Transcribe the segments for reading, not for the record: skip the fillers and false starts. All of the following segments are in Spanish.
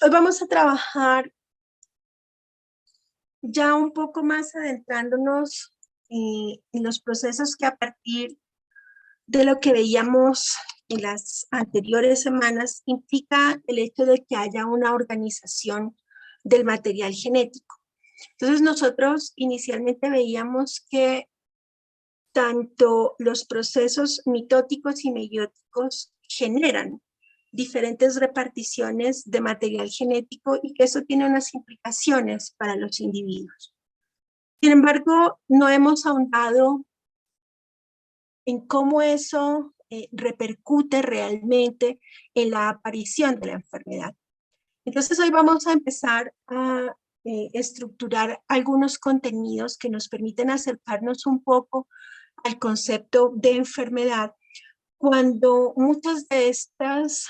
Hoy vamos a trabajar ya un poco más adentrándonos en los procesos que a partir de lo que veíamos en las anteriores semanas implica el hecho de que haya una organización del material genético. Entonces nosotros inicialmente veíamos que tanto los procesos mitóticos y meióticos generan diferentes reparticiones de material genético y que eso tiene unas implicaciones para los individuos. Sin embargo, no hemos ahondado en cómo eso repercute realmente en la aparición de la enfermedad. Entonces hoy vamos a empezar a estructurar algunos contenidos que nos permiten acercarnos un poco al concepto de enfermedad, cuando muchas de estas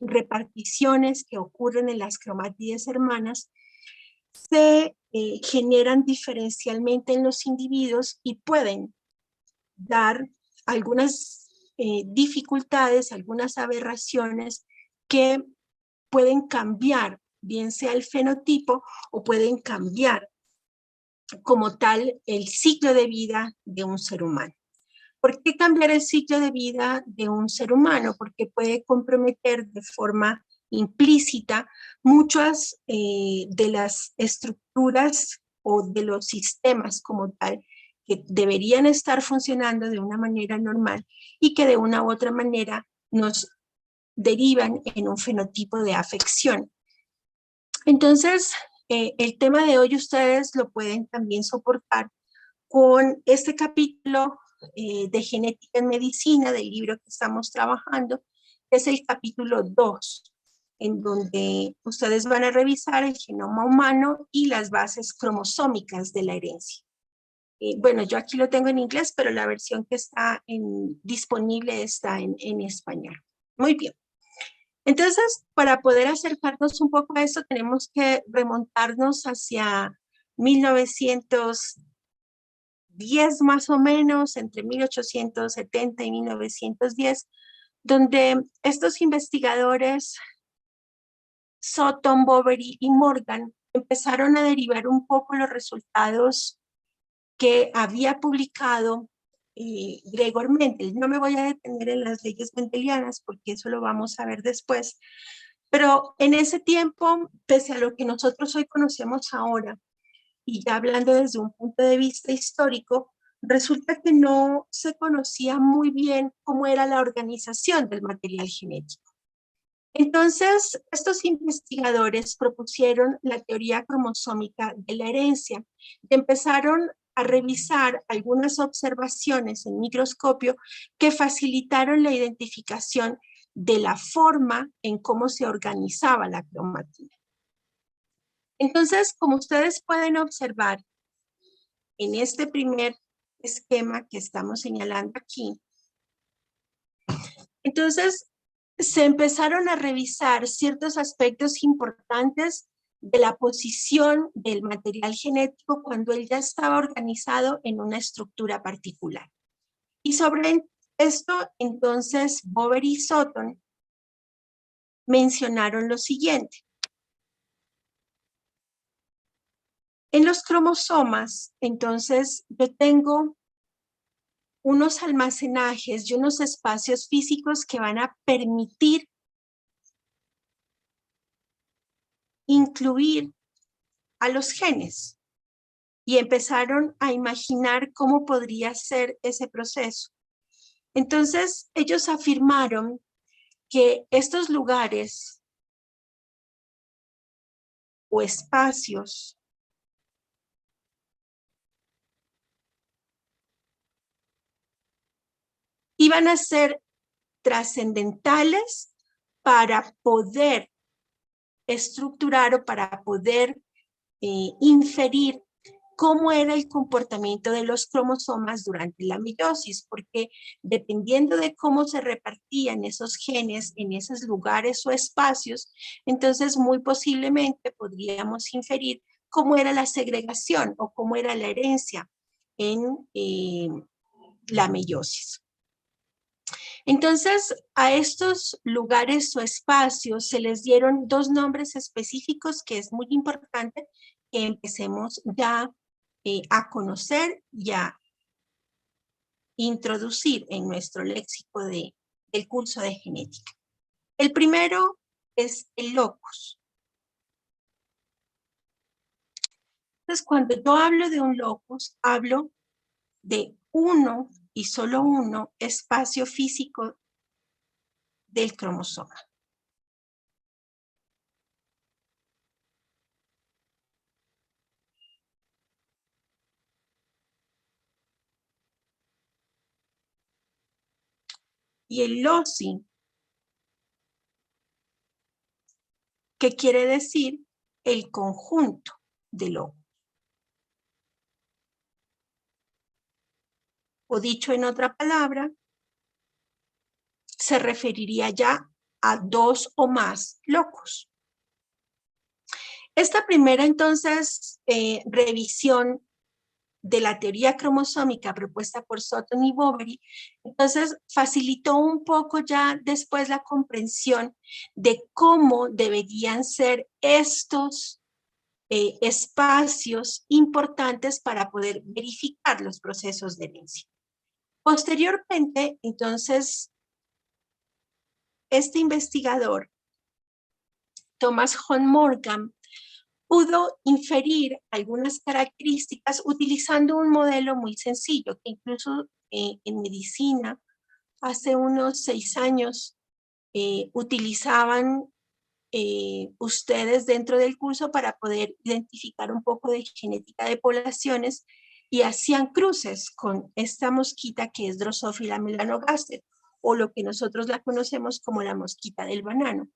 reparticiones que ocurren en las cromátides hermanas se generan diferencialmente en los individuos y pueden dar algunas dificultades, algunas aberraciones que pueden cambiar, bien sea el fenotipo o pueden cambiar como tal el ciclo de vida de un ser humano. ¿Por qué cambiar el ciclo de vida de un ser humano? Porque puede comprometer de forma implícita muchas de las estructuras o de los sistemas como tal que deberían estar funcionando de una manera normal y que de una u otra manera nos derivan en un fenotipo de afección. Entonces, el tema de hoy ustedes lo pueden también soportar con este capítulo de genética en medicina del libro que estamos trabajando, que es el capítulo 2, en donde ustedes van a revisar el genoma humano y las bases cromosómicas de la herencia. Bueno, yo aquí lo tengo en inglés, pero la versión que está disponible está en español. Muy bien. Entonces, para poder acercarnos un poco a eso, tenemos que remontarnos hacia 1910 más o menos, entre 1870 y 1910, donde estos investigadores, Sutton, Boveri y Morgan, empezaron a derivar un poco los resultados que había publicado Gregor Mendel. No me voy a detener en las leyes mendelianas porque eso lo vamos a ver después. Pero en ese tiempo, pese a lo que nosotros hoy conocemos ahora, y ya hablando desde un punto de vista histórico, resulta que no se conocía muy bien cómo era la organización del material genético. Entonces, estos investigadores propusieron la teoría cromosómica de la herencia y empezaron a revisar algunas observaciones en microscopio que facilitaron la identificación de la forma en cómo se organizaba la cromatina. Entonces, como ustedes pueden observar en este primer esquema que estamos señalando aquí, entonces se empezaron a revisar ciertos aspectos importantes de la posición del material genético cuando él ya estaba organizado en una estructura particular. Y sobre esto, entonces, Boveri y Sutton mencionaron lo siguiente. En los cromosomas, entonces, yo tengo unos almacenajes y unos espacios físicos que van a permitir incluir a los genes. Y empezaron a imaginar cómo podría ser ese proceso. Entonces, ellos afirmaron que estos lugares o espacios iban a ser trascendentales para poder estructurar o para poder inferir cómo era el comportamiento de los cromosomas durante la meiosis, porque dependiendo de cómo se repartían esos genes en esos lugares o espacios, entonces muy posiblemente podríamos inferir cómo era la segregación o cómo era la herencia en la meiosis. Entonces, a estos lugares o espacios se les dieron dos nombres específicos que es muy importante que empecemos ya a conocer y a introducir en nuestro léxico del curso de genética. El primero es el locus. Entonces, cuando yo hablo de un locus, hablo de uno y solo uno espacio físico del cromosoma. Y el loci, que quiere decir el conjunto de locus. O dicho en otra palabra, se referiría ya a dos o más locus. Esta primera, entonces, revisión de la teoría cromosómica propuesta por Sutton y Boveri, entonces facilitó un poco ya después la comprensión de cómo deberían ser estos espacios importantes para poder verificar los procesos de herencia. Posteriormente, entonces, este investigador, Thomas John Morgan, pudo inferir algunas características utilizando un modelo muy sencillo, que incluso en medicina hace unos 6 años utilizaban ustedes dentro del curso para poder identificar un poco de genética de poblaciones y hacían cruces con esta mosquita que es Drosophila melanogaster, o lo que nosotros la conocemos como la mosquita del banano.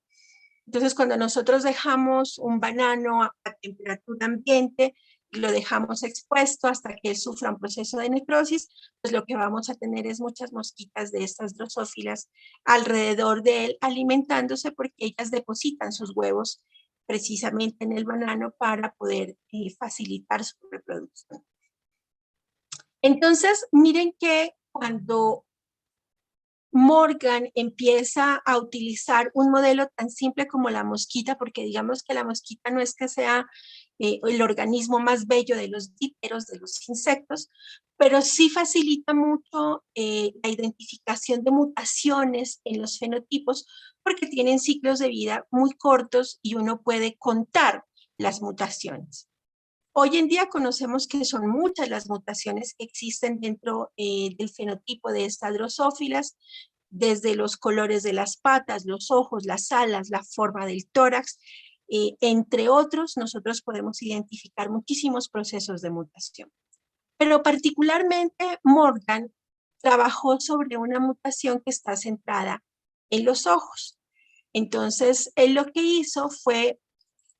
Entonces, cuando nosotros dejamos un banano a temperatura ambiente y lo dejamos expuesto hasta que él sufra un proceso de necrosis, pues lo que vamos a tener es muchas mosquitas de estas drosófilas alrededor de él alimentándose porque ellas depositan sus huevos precisamente en el banano para poder facilitar su reproducción. Entonces, miren que cuando Morgan empieza a utilizar un modelo tan simple como la mosquita, porque digamos que la mosquita no es que sea el organismo más bello de los dípteros, de los insectos, pero sí facilita mucho la identificación de mutaciones en los fenotipos, porque tienen ciclos de vida muy cortos y uno puede contar las mutaciones. Hoy en día conocemos que son muchas las mutaciones que existen dentro del fenotipo de estas drosófilas, desde los colores de las patas, los ojos, las alas, la forma del tórax, entre otros, nosotros podemos identificar muchísimos procesos de mutación. Pero particularmente Morgan trabajó sobre una mutación que está centrada en los ojos. Entonces, él lo que hizo fue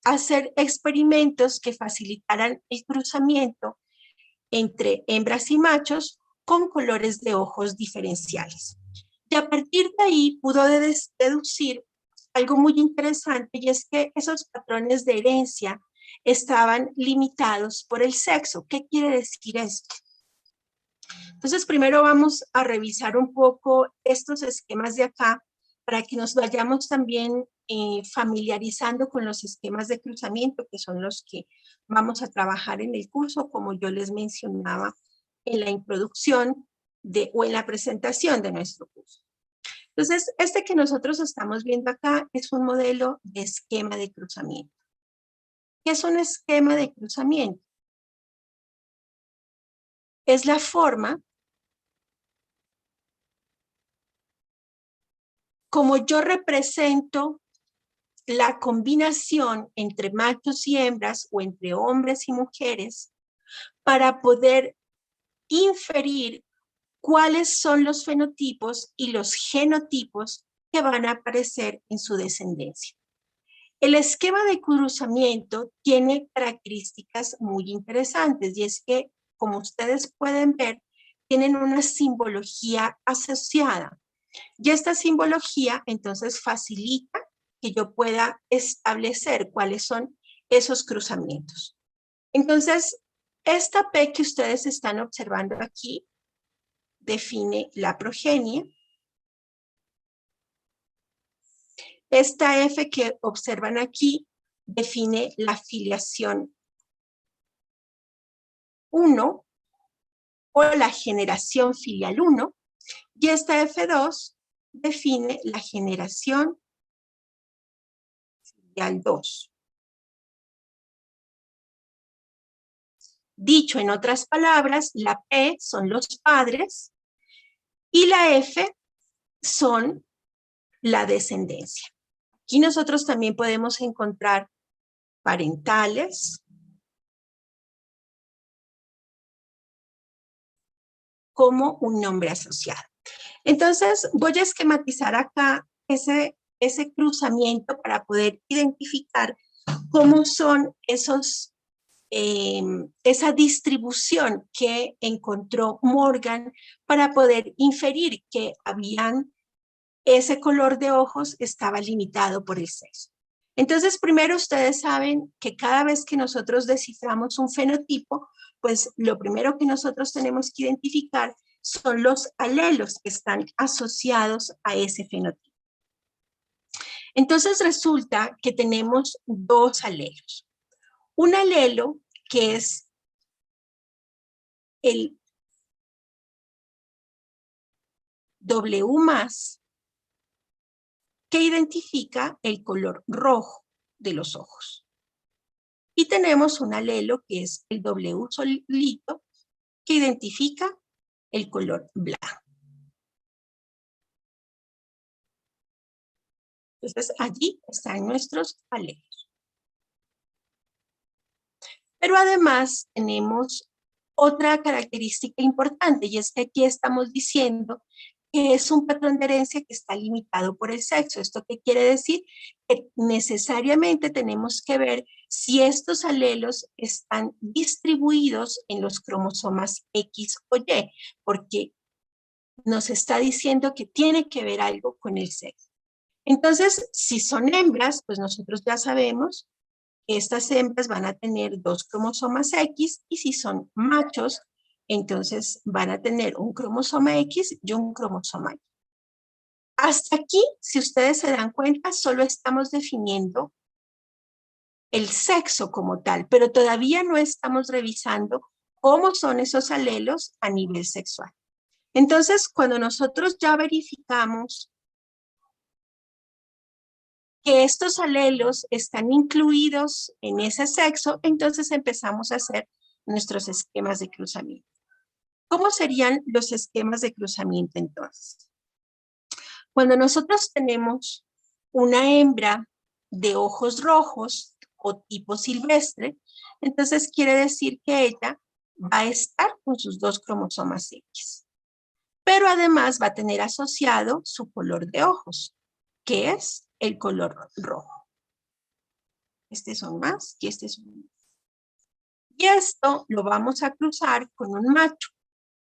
hacer experimentos que facilitaran el cruzamiento entre hembras y machos con colores de ojos diferenciales. Y a partir de ahí pudo deducir algo muy interesante, y es que esos patrones de herencia estaban limitados por el sexo. ¿Qué quiere decir esto? Entonces, primero vamos a revisar un poco estos esquemas de acá para que nos vayamos también familiarizando con los esquemas de cruzamiento, que son los que vamos a trabajar en el curso, como yo les mencionaba en la introducción o en la presentación de nuestro curso. Entonces, este que nosotros estamos viendo acá es un modelo de esquema de cruzamiento. ¿Qué es un esquema de cruzamiento? Es la forma como yo represento la combinación entre machos y hembras o entre hombres y mujeres para poder inferir cuáles son los fenotipos y los genotipos que van a aparecer en su descendencia. El esquema de cruzamiento tiene características muy interesantes y es que, como ustedes pueden ver, tienen una simbología asociada. Y esta simbología entonces facilita que yo pueda establecer cuáles son esos cruzamientos. Entonces, esta P que ustedes están observando aquí define la progenie. Esta F que observan aquí define la filiación 1 o la generación filial 1, y esta F2 define la generación filial 2. Dicho en otras palabras, la P son los padres y la F son la descendencia. Aquí nosotros también podemos encontrar parentales como un nombre asociado. Entonces, voy a esquematizar acá ese cruzamiento para poder identificar cómo son esa distribución que encontró Morgan para poder inferir que ese color de ojos estaba limitado por el sexo. Entonces, primero ustedes saben que cada vez que nosotros desciframos un fenotipo, pues lo primero que nosotros tenemos que identificar son los alelos que están asociados a ese fenotipo. Entonces resulta que tenemos dos alelos. Un alelo que es el W+, que identifica el color rojo de los ojos. Y tenemos un alelo que es el W solito, que identifica el color blanco. Entonces, allí están nuestros alelos. Pero además tenemos otra característica importante, y es que aquí estamos diciendo que es un patrón de herencia que está limitado por el sexo. ¿Esto qué quiere decir? Que necesariamente tenemos que ver si estos alelos están distribuidos en los cromosomas X o Y, porque nos está diciendo que tiene que ver algo con el sexo. Entonces, si son hembras, pues nosotros ya sabemos que estas hembras van a tener 2 cromosomas X, y si son machos, entonces van a tener un cromosoma X y un cromosoma Y. Hasta aquí, si ustedes se dan cuenta, solo estamos definiendo el sexo como tal, pero todavía no estamos revisando cómo son esos alelos a nivel sexual. Entonces, cuando nosotros ya verificamos que estos alelos están incluidos en ese sexo, entonces empezamos a hacer nuestros esquemas de cruzamiento. ¿Cómo serían los esquemas de cruzamiento entonces? Cuando nosotros tenemos una hembra de ojos rojos o tipo silvestre, entonces quiere decir que ella va a estar con sus 2 cromosomas X. Pero además va a tener asociado su color de ojos, que es el color rojo. Este son más y este es un más. Y esto lo vamos a cruzar con un macho.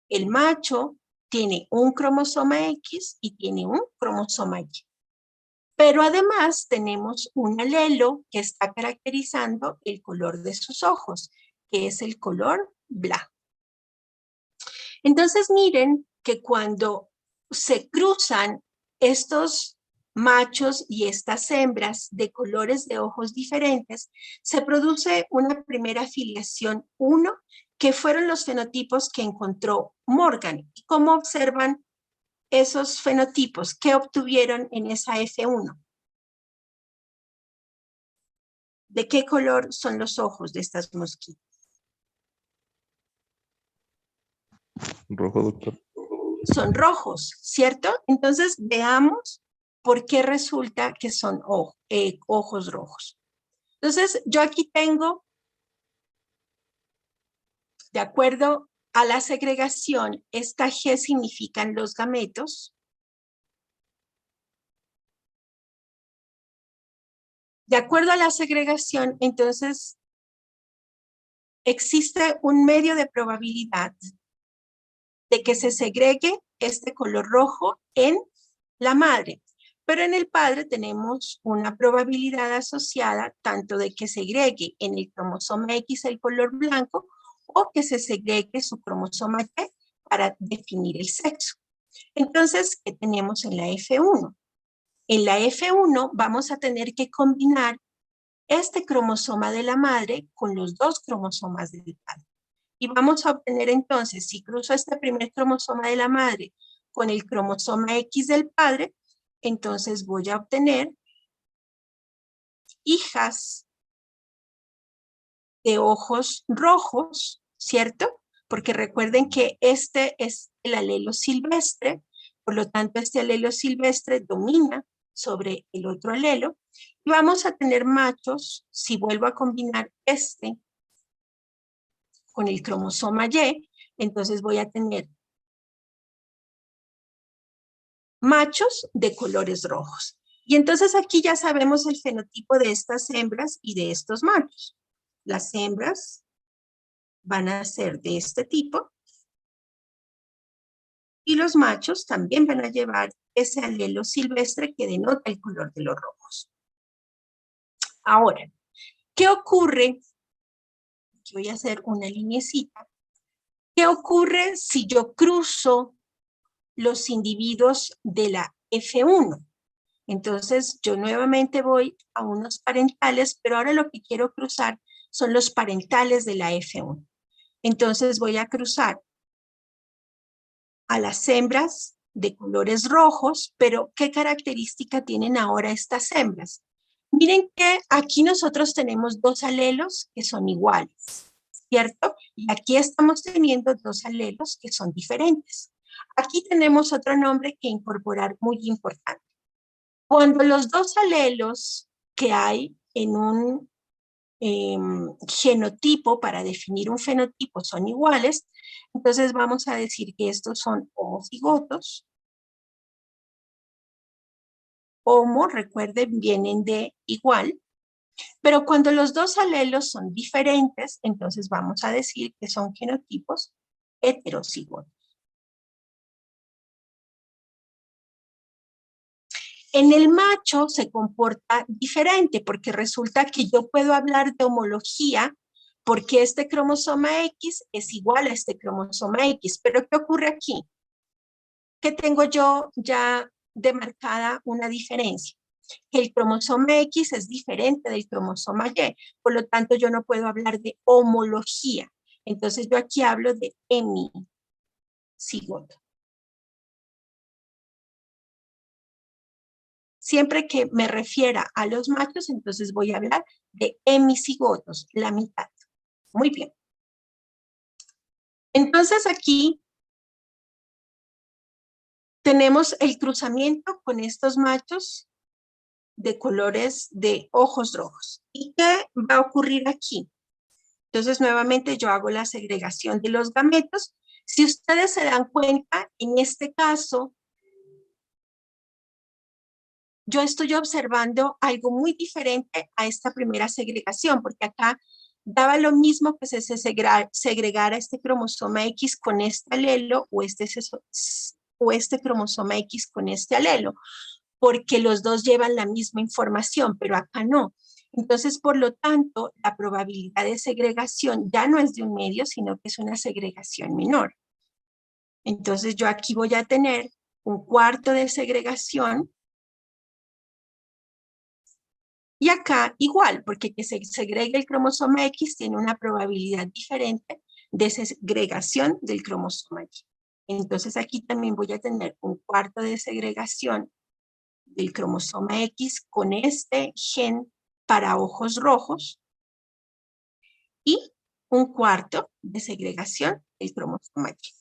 El macho tiene un cromosoma X y tiene un cromosoma Y. Pero además tenemos un alelo que está caracterizando el color de sus ojos, que es el color blanco. Entonces miren que cuando se cruzan estos machos y estas hembras de colores de ojos diferentes, se produce una primera filiación 1, que fueron los fenotipos que encontró Morgan. ¿Y cómo observan esos fenotipos? ¿Qué obtuvieron en esa F1? ¿De qué color son los ojos de estas mosquitas? Rojo, doctor. Son rojos, ¿cierto? Entonces veamos por qué resulta que son ojos rojos. Entonces yo aquí tengo, de acuerdo a la segregación, esta G significan los gametos. De acuerdo a la segregación, entonces, existe un medio de probabilidad de que se segregue este color rojo en la madre. Pero en el padre tenemos una probabilidad asociada tanto de que segregue en el cromosoma X el color blanco o que se segregue su cromosoma Y para definir el sexo. Entonces, ¿qué tenemos en la F1? En la F1 vamos a tener que combinar este cromosoma de la madre con los dos cromosomas del padre. Y vamos a obtener entonces, si cruzo este primer cromosoma de la madre con el cromosoma X del padre, entonces voy a obtener hijas de ojos rojos, ¿cierto? Porque recuerden que este es el alelo silvestre, por lo tanto este alelo silvestre domina sobre el otro alelo, y vamos a tener machos, si vuelvo a combinar este con el cromosoma Y, entonces voy a tener machos de colores rojos. Y entonces aquí ya sabemos el fenotipo de estas hembras y de estos machos. Las hembras van a ser de este tipo y los machos también van a llevar ese alelo silvestre que denota el color de los rojos. Ahora, ¿qué ocurre? Aquí voy a hacer una lineecita. ¿Qué ocurre si yo cruzo los individuos de la F1? Entonces, yo nuevamente voy a unos parentales, pero ahora lo que quiero cruzar son los parentales de la F1. Entonces, voy a cruzar a las hembras de colores rojos, pero ¿qué característica tienen ahora estas hembras? Miren que aquí nosotros tenemos dos alelos que son iguales, ¿cierto? Y aquí estamos teniendo dos alelos que son diferentes. Aquí tenemos otro nombre que incorporar muy importante. Cuando los dos alelos que hay en un genotipo para definir un fenotipo son iguales, entonces vamos a decir que estos son homocigotos. Homo, recuerden, vienen de igual, pero cuando los dos alelos son diferentes, entonces vamos a decir que son genotipos heterocigotos. En el macho se comporta diferente porque resulta que yo puedo hablar de homología porque este cromosoma X es igual a este cromosoma X. Pero ¿qué ocurre aquí? Que tengo yo ya demarcada una diferencia. Que el cromosoma X es diferente del cromosoma Y. Por lo tanto, yo no puedo hablar de homología. Entonces, yo aquí hablo de hemicigoto. Siempre que me refiera a los machos, entonces voy a hablar de hemicigotos, la mitad. Muy bien. Entonces aquí tenemos el cruzamiento con estos machos de colores de ojos rojos. ¿Y qué va a ocurrir aquí? Entonces nuevamente yo hago la segregación de los gametos. Si ustedes se dan cuenta, en este caso, yo estoy observando algo muy diferente a esta primera segregación, porque acá daba lo mismo que se segregara este cromosoma X con este alelo o este cromosoma X con este alelo, porque los dos llevan la misma información, pero acá no. Entonces, por lo tanto, la probabilidad de segregación ya no es de un medio, sino que es una segregación menor. Entonces, yo aquí voy a tener un cuarto de segregación. Y acá igual, porque que se segregue el cromosoma X tiene una probabilidad diferente de segregación del cromosoma Y. Entonces aquí también voy a tener un cuarto de segregación del cromosoma X con este gen para ojos rojos y un cuarto de segregación del cromosoma Y.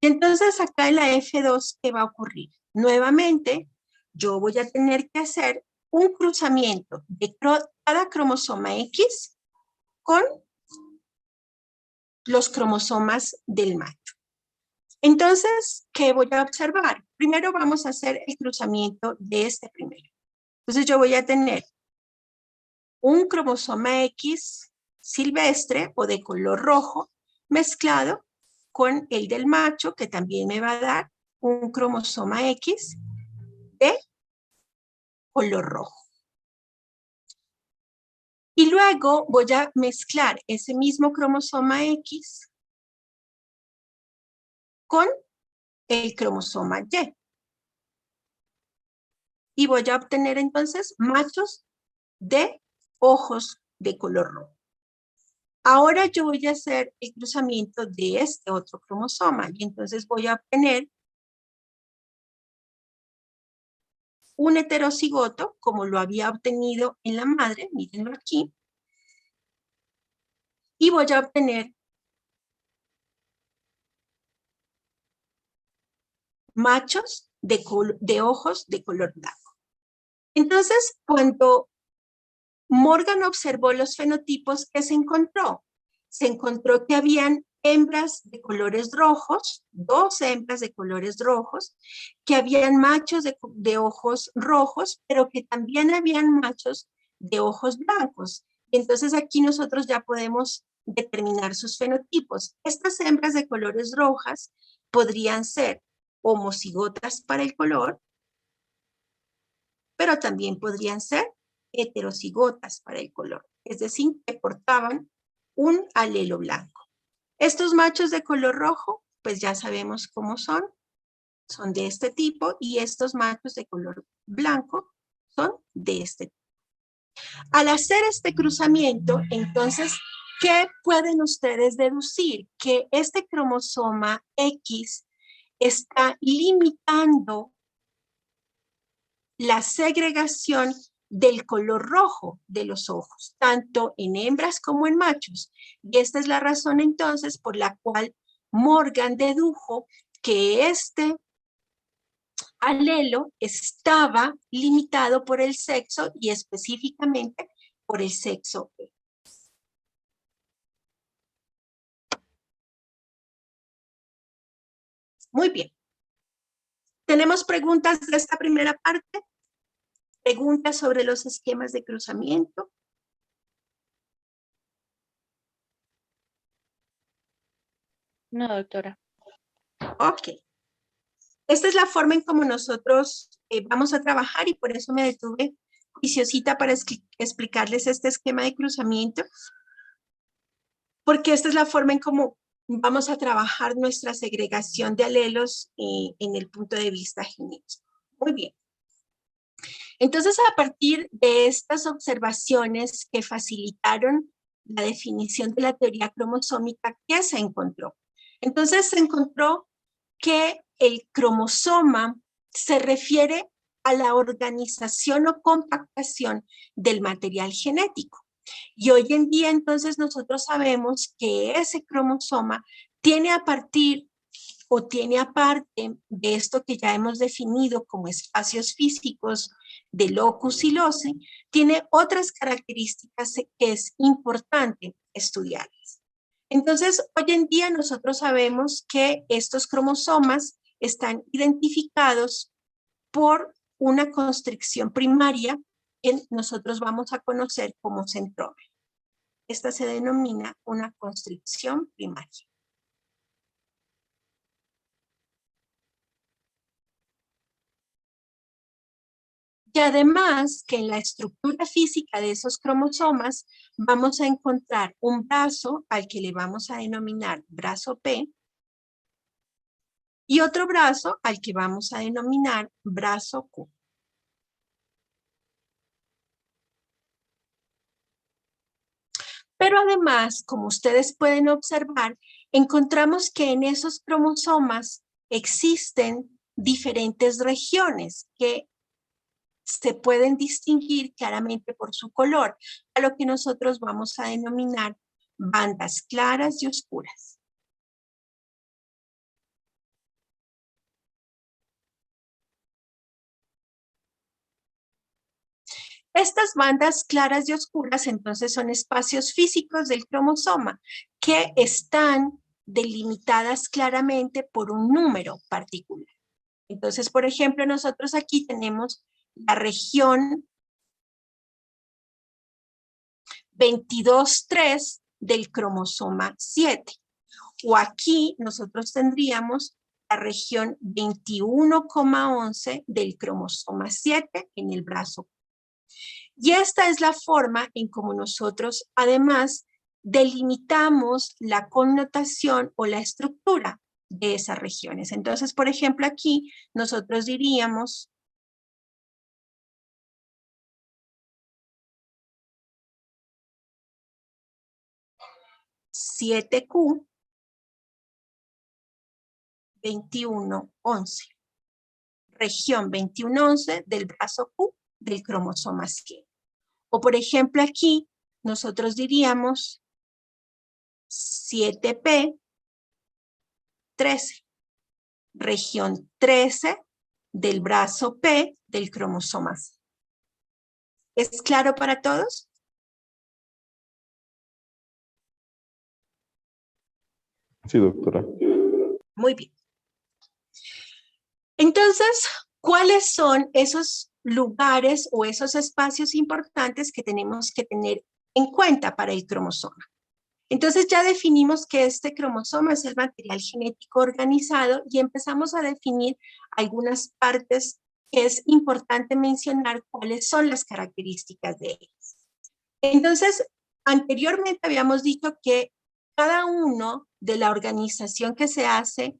Y entonces acá en la F2, ¿qué va a ocurrir? Nuevamente, yo voy a tener que hacer un cruzamiento de cada cromosoma X con los cromosomas del macho. Entonces, ¿qué voy a observar? Primero vamos a hacer el cruzamiento de este primero. Entonces yo voy a tener un cromosoma X silvestre o de color rojo mezclado con el del macho, que también me va a dar un cromosoma X de color rojo. Y luego voy a mezclar ese mismo cromosoma X con el cromosoma Y. y voy a obtener entonces machos de ojos de color rojo. Ahora yo voy a hacer el cruzamiento de este otro cromosoma y entonces voy a obtener un heterocigoto, como lo había obtenido en la madre, mírenlo aquí, y voy a obtener machos de ojos de color blanco. Entonces, cuando Morgan observó los fenotipos, ¿qué se encontró? Se encontró que habían hembras de colores rojos, 2 hembras de colores rojos, que habían machos de ojos rojos, pero que también habían machos de ojos blancos. Entonces aquí nosotros ya podemos determinar sus fenotipos. Estas hembras de colores rojas podrían ser homocigotas para el color, pero también podrían ser heterocigotas para el color, es decir, que portaban un alelo blanco. Estos machos de color rojo, pues ya sabemos cómo son de este tipo, y estos machos de color blanco son de este tipo. Al hacer este cruzamiento, entonces, ¿qué pueden ustedes deducir? Que este cromosoma X está limitando la segregación del color rojo de los ojos, tanto en hembras como en machos. Y esta es la razón entonces por la cual Morgan dedujo que este alelo estaba limitado por el sexo y específicamente por el sexo X. Muy bien. ¿Tenemos preguntas de esta primera parte? ¿Preguntas sobre los esquemas de cruzamiento? No, doctora. Ok. Esta es la forma en cómo nosotros vamos a trabajar y por eso me detuve juiciosita para explicarles este esquema de cruzamiento, porque esta es la forma en cómo vamos a trabajar nuestra segregación de alelos en el punto de vista genético. Muy bien. Entonces, a partir de estas observaciones que facilitaron la definición de la teoría cromosómica, ¿qué se encontró? Entonces, se encontró que el cromosoma se refiere a la organización o compactación del material genético. Y hoy en día, entonces, nosotros sabemos que ese cromosoma tiene a partir o tiene aparte de esto que ya hemos definido como espacios físicos de locus y loci, tiene otras características que es importante estudiarlas. Entonces, hoy en día nosotros sabemos que estos cromosomas están identificados por una constricción primaria que nosotros vamos a conocer como centrómero. Esta se denomina una constricción primaria. Y además que en la estructura física de esos cromosomas vamos a encontrar un brazo al que le vamos a denominar brazo P y otro brazo al que vamos a denominar brazo Q. Pero además, como ustedes pueden observar, encontramos que en esos cromosomas existen diferentes regiones que se pueden distinguir claramente por su color, a lo que nosotros vamos a denominar bandas claras y oscuras. Estas bandas claras y oscuras entonces son espacios físicos del cromosoma que están delimitadas claramente por un número particular. Entonces, por ejemplo, nosotros aquí tenemos la región 22.3 del cromosoma 7. O aquí nosotros tendríamos la región 21,11 del cromosoma 7 en el brazo. Y esta es la forma en cómo nosotros además delimitamos la connotación o la estructura de esas regiones. Entonces, por ejemplo, aquí nosotros diríamos 7Q, 2111. Región 2111 del brazo Q del cromosoma 100. O por ejemplo aquí nosotros diríamos 7P, 13. Región 13 del brazo P del cromosoma 100. ¿Es claro para todos? Sí, doctora. Muy bien. Entonces, ¿cuáles son esos lugares o esos espacios importantes que tenemos que tener en cuenta para el cromosoma? Entonces ya definimos que este cromosoma es el material genético organizado y empezamos a definir algunas partes que es importante mencionar cuáles son las características de ellas. Entonces, anteriormente habíamos dicho que cada uno de la organización que se hace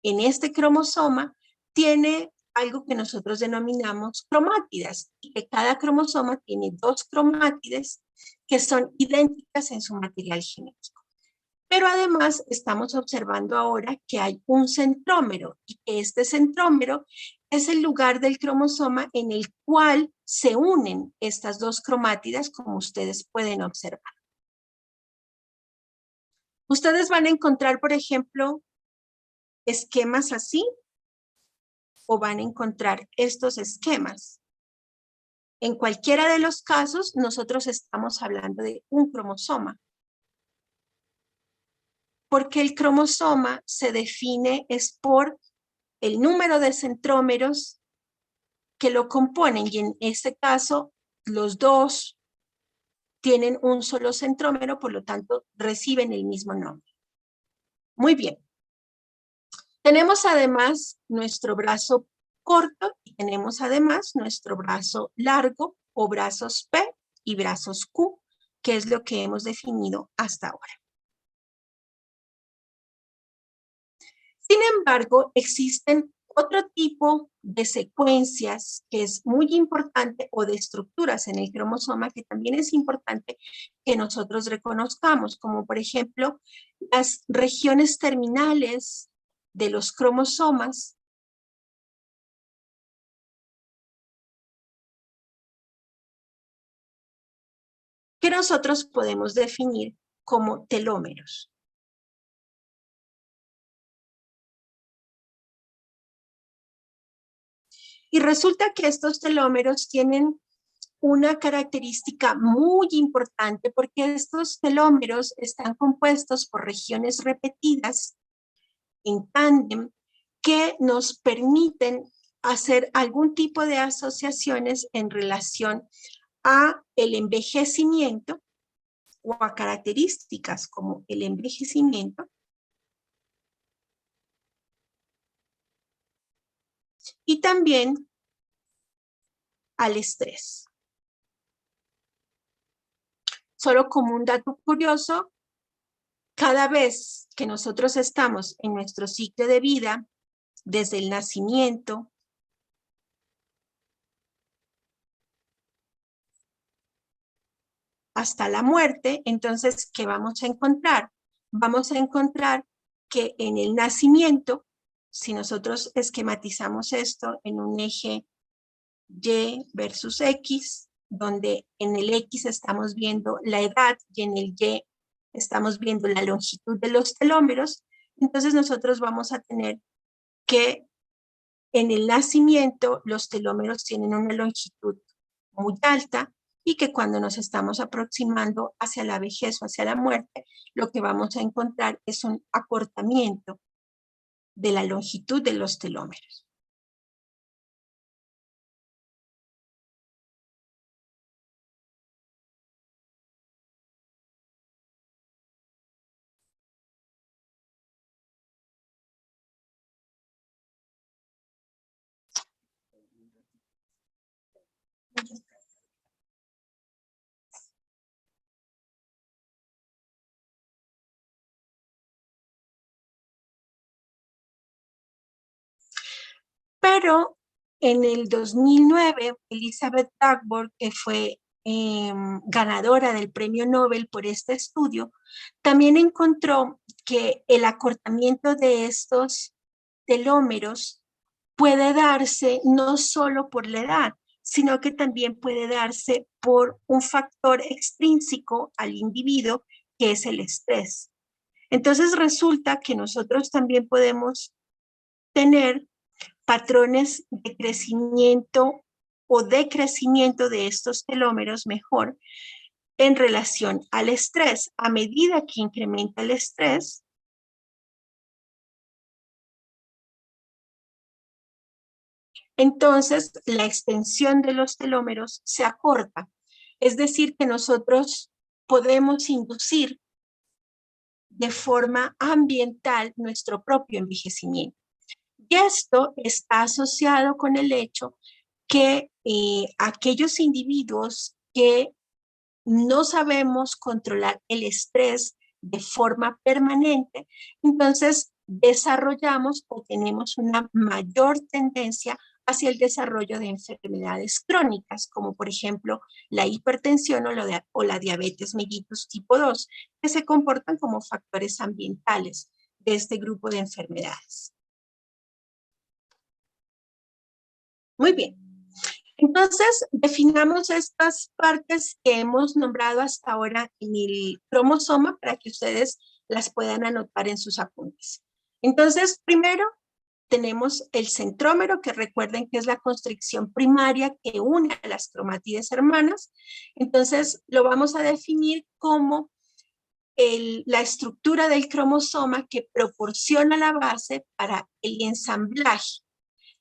en este cromosoma tiene algo que nosotros denominamos cromátidas, y que cada cromosoma tiene 2 cromátides que son idénticas en su material genético. Pero además estamos observando ahora que hay un centrómero y que este centrómero es el lugar del cromosoma en el cual se unen estas 2 cromátidas, como ustedes pueden observar. Ustedes van a encontrar, por ejemplo, esquemas así, o van a encontrar estos esquemas. En cualquiera de los casos, nosotros estamos hablando de un cromosoma. Porque el cromosoma se define es por el número de centrómeros que lo componen, y en este caso, los 2 tienen un solo centrómero, por lo tanto, reciben el mismo nombre. Muy bien. Tenemos además nuestro brazo corto y tenemos además nuestro brazo largo o brazos P y brazos Q, que es lo que hemos definido hasta ahora. Sin embargo, existen otro tipo de secuencias que es muy importante, o de estructuras en el cromosoma que también es importante que nosotros reconozcamos, como por ejemplo las regiones terminales de los cromosomas, que nosotros podemos definir como telómeros. Y resulta que estos telómeros tienen una característica muy importante, porque estos telómeros están compuestos por regiones repetidas en tándem que nos permiten hacer algún tipo de asociaciones en relación a el envejecimiento o a características como el envejecimiento y también al estrés. Solo como un dato curioso, cada vez que nosotros estamos en nuestro ciclo de vida, desde el nacimiento hasta la muerte, entonces, ¿qué vamos a encontrar? Vamos a encontrar que en el nacimiento, si nosotros esquematizamos esto en un eje Y versus X, donde en el X estamos viendo la edad y en el Y estamos viendo la longitud de los telómeros, entonces nosotros vamos a tener que en el nacimiento los telómeros tienen una longitud muy alta y que cuando nos estamos aproximando hacia la vejez o hacia la muerte, lo que vamos a encontrar es un acortamiento de la longitud de los telómeros. Pero en el 2009, Elizabeth Blackburn, que fue ganadora del premio Nobel por este estudio, también encontró que el acortamiento de estos telómeros puede darse no solo por la edad, sino que también puede darse por un factor extrínseco al individuo, que es el estrés. Entonces resulta que nosotros también podemos tener patrones de crecimiento o decrecimiento de estos telómeros mejor en relación al estrés. A medida que incrementa el estrés, entonces la extensión de los telómeros se acorta. Es decir, que nosotros podemos inducir de forma ambiental nuestro propio envejecimiento. Y esto está asociado con el hecho que aquellos individuos que no sabemos controlar el estrés de forma permanente, entonces desarrollamos o tenemos una mayor tendencia hacia el desarrollo de enfermedades crónicas, como por ejemplo la hipertensión o la diabetes mellitus tipo 2, que se comportan como factores ambientales de este grupo de enfermedades. Muy bien. Entonces, definamos estas partes que hemos nombrado hasta ahora en el cromosoma para que ustedes las puedan anotar en sus apuntes. Entonces, primero tenemos el centrómero, que recuerden que es la constricción primaria que une a las cromátides hermanas. Entonces, lo vamos a definir como la estructura del cromosoma que proporciona la base para el ensamblaje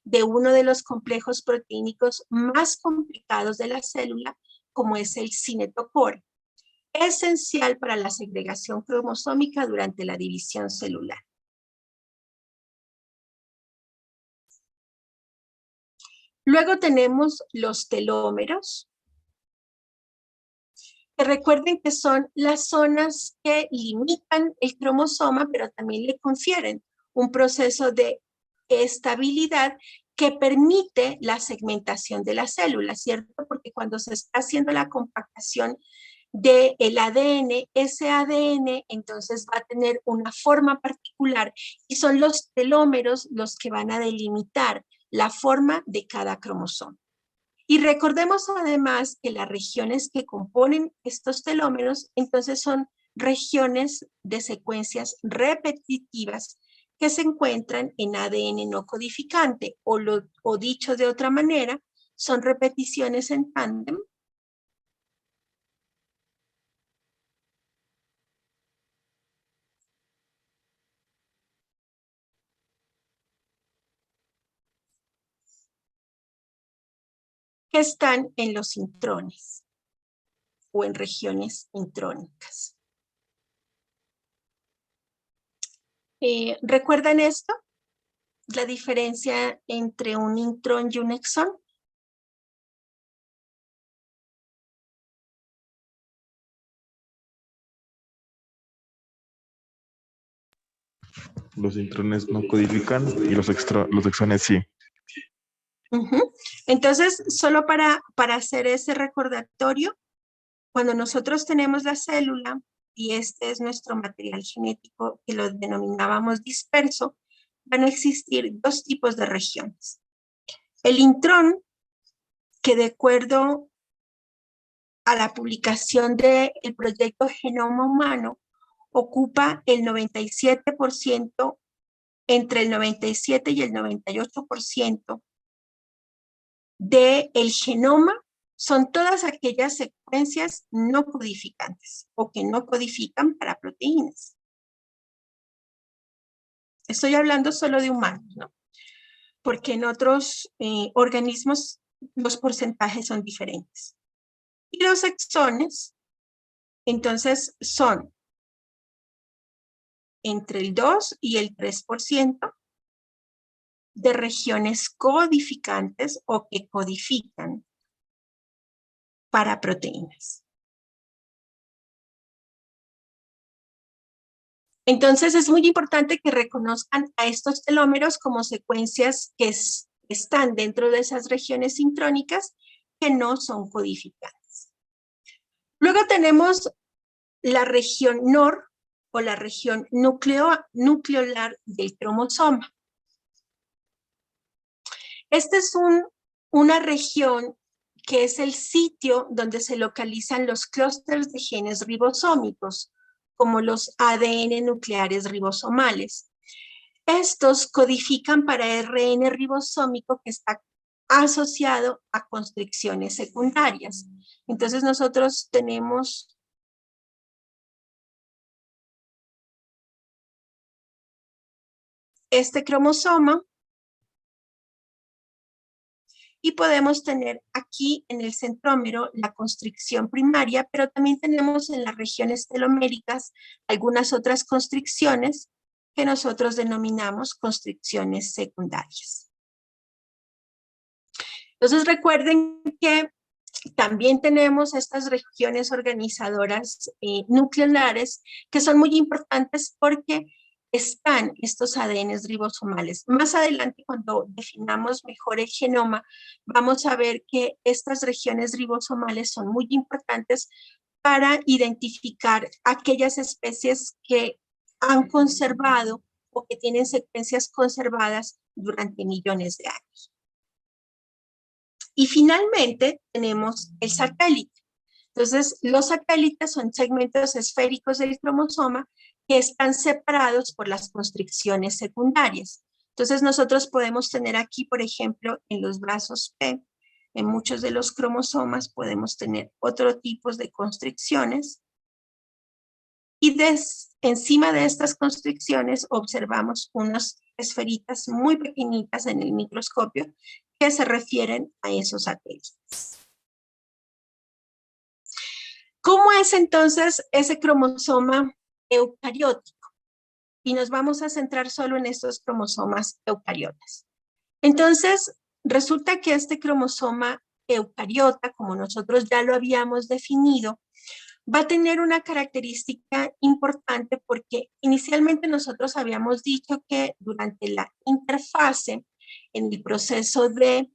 de uno de los complejos proteínicos más complicados de la célula, como es el cinetocoro, esencial para la segregación cromosómica durante la división celular. Luego tenemos los telómeros, que recuerden que son las zonas que limitan el cromosoma, pero también le confieren un proceso de estabilidad que permite la segmentación de la célula, ¿cierto? Porque cuando se está haciendo la compactación del ADN, ese ADN entonces va a tener una forma particular y son los telómeros los que van a delimitar la forma de cada cromosoma. Y recordemos además que las regiones que componen estos telómeros entonces son regiones de secuencias repetitivas que se encuentran en ADN no codificante, o dicho de otra manera, son repeticiones en tándem que están en los intrones o en regiones intrónicas. ¿Recuerdan esto? La diferencia entre un intrón y un exón. Los intrones no codifican y los exones sí. Entonces, solo para hacer ese recordatorio, cuando nosotros tenemos la célula, y este es nuestro material genético que lo denominábamos disperso, van a existir dos tipos de regiones. El intrón, que de acuerdo a la publicación del proyecto Genoma Humano, ocupa el 97%, entre el 97 y el 98% del genoma, son todas aquellas secuencias no codificantes o que no codifican para proteínas. Estoy hablando solo de humanos, ¿no? Porque en otros organismos los porcentajes son diferentes. Y los exones, entonces, son entre el 2 y el 3% de regiones codificantes o que codifican para proteínas. Entonces es muy importante que reconozcan a estos telómeros como secuencias que están dentro de esas regiones intrónicas que no son codificantes. Luego tenemos la región NOR o la región nucleolar del cromosoma. Esta es una región que es el sitio donde se localizan los clústeres de genes ribosómicos, como los ADN nucleares ribosomales. Estos codifican para ARN ribosómico que está asociado a constricciones secundarias. Entonces nosotros tenemos este cromosoma y podemos tener aquí en el centrómero la constricción primaria, pero también tenemos en las regiones teloméricas algunas otras constricciones que nosotros denominamos constricciones secundarias. Entonces recuerden que también tenemos estas regiones organizadoras nucleares que son muy importantes porque están estos ADNs ribosomales. Más adelante, cuando definamos mejor el genoma, vamos a ver que estas regiones ribosomales son muy importantes para identificar aquellas especies que han conservado o que tienen secuencias conservadas durante millones de años. Y finalmente tenemos el satélite. Entonces, los satélites son segmentos esféricos del cromosoma que están separados por las constricciones secundarias. Entonces, nosotros podemos tener aquí, por ejemplo, en los brazos P, en muchos de los cromosomas podemos tener otro tipo de constricciones. Y encima de estas constricciones observamos unas esferitas muy pequeñitas en el microscopio que se refieren a esos satélites. ¿Cómo es entonces ese cromosoma eucariótico? Y nos vamos a centrar solo en estos cromosomas eucariotas. Entonces, resulta que este cromosoma eucariota, como nosotros ya lo habíamos definido, va a tener una característica importante porque inicialmente nosotros habíamos dicho que durante la interfase, en el proceso del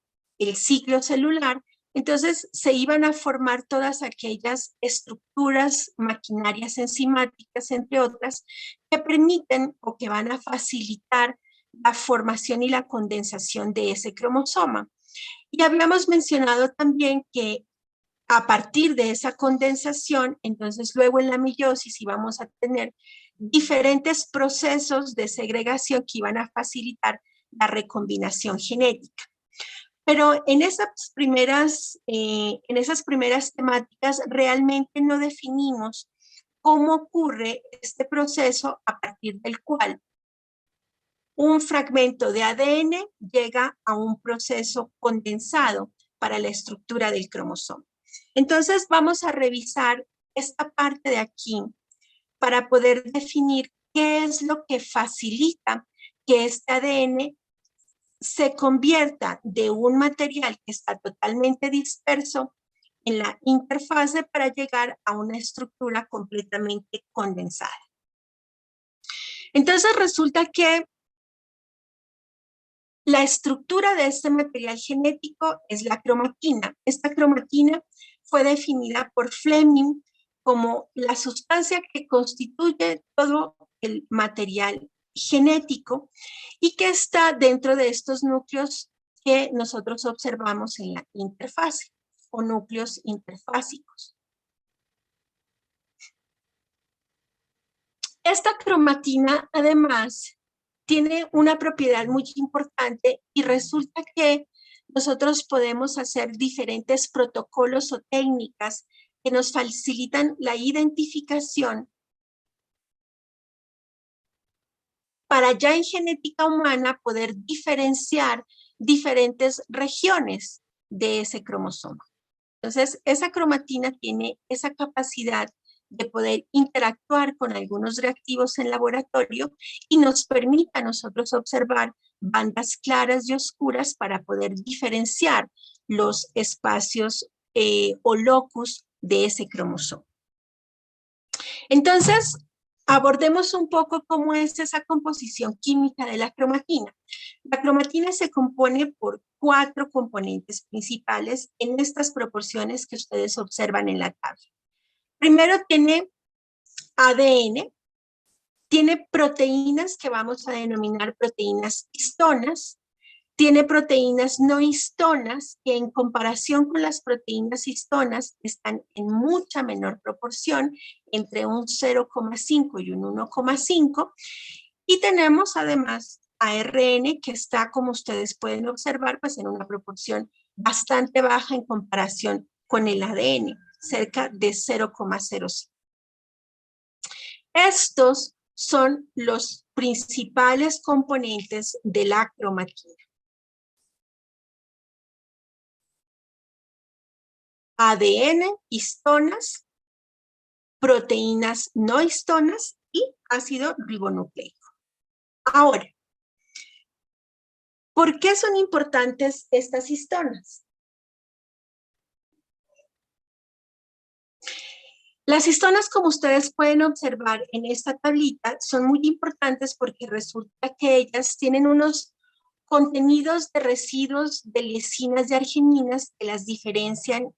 ciclo celular, entonces se iban a formar todas aquellas estructuras maquinarias enzimáticas, entre otras, que permiten o que van a facilitar la formación y la condensación de ese cromosoma. Y habíamos mencionado también que a partir de esa condensación, entonces luego en la meiosis íbamos a tener diferentes procesos de segregación que iban a facilitar la recombinación genética. Pero en esas primeras temáticas realmente no definimos cómo ocurre este proceso a partir del cual un fragmento de ADN llega a un proceso condensado para la estructura del cromosoma. Entonces vamos a revisar esta parte de aquí para poder definir qué es lo que facilita que este ADN se convierta de un material que está totalmente disperso en la interfase para llegar a una estructura completamente condensada. Entonces resulta que la estructura de este material genético es la cromatina. Esta cromatina fue definida por Fleming como la sustancia que constituye todo el material genético y que está dentro de estos núcleos que nosotros observamos en la interfase o núcleos interfásicos. Esta cromatina, además, tiene una propiedad muy importante y resulta que nosotros podemos hacer diferentes protocolos o técnicas que nos facilitan la identificación para ya en genética humana poder diferenciar diferentes regiones de ese cromosoma. Entonces, esa cromatina tiene esa capacidad de poder interactuar con algunos reactivos en laboratorio y nos permite a nosotros observar bandas claras y oscuras para poder diferenciar los espacios o locus de ese cromosoma. Entonces, abordemos un poco cómo es esa composición química de la cromatina. La cromatina se compone por 4 componentes principales en estas proporciones que ustedes observan en la tabla. Primero tiene ADN, tiene proteínas que vamos a denominar proteínas histonas, tiene proteínas no histonas que en comparación con las proteínas histonas están en mucha menor proporción, entre un 0,5 y un 1,5. Y tenemos además ARN que está, como ustedes pueden observar, pues en una proporción bastante baja en comparación con el ADN, cerca de 0,05. Estos son los principales componentes de la cromatina. ADN, histonas, proteínas no histonas y ácido ribonucleico. Ahora, ¿por qué son importantes estas histonas? Las histonas, como ustedes pueden observar en esta tablita, son muy importantes porque resulta que ellas tienen unos contenidos de residuos de lisinas y argininas que las diferencian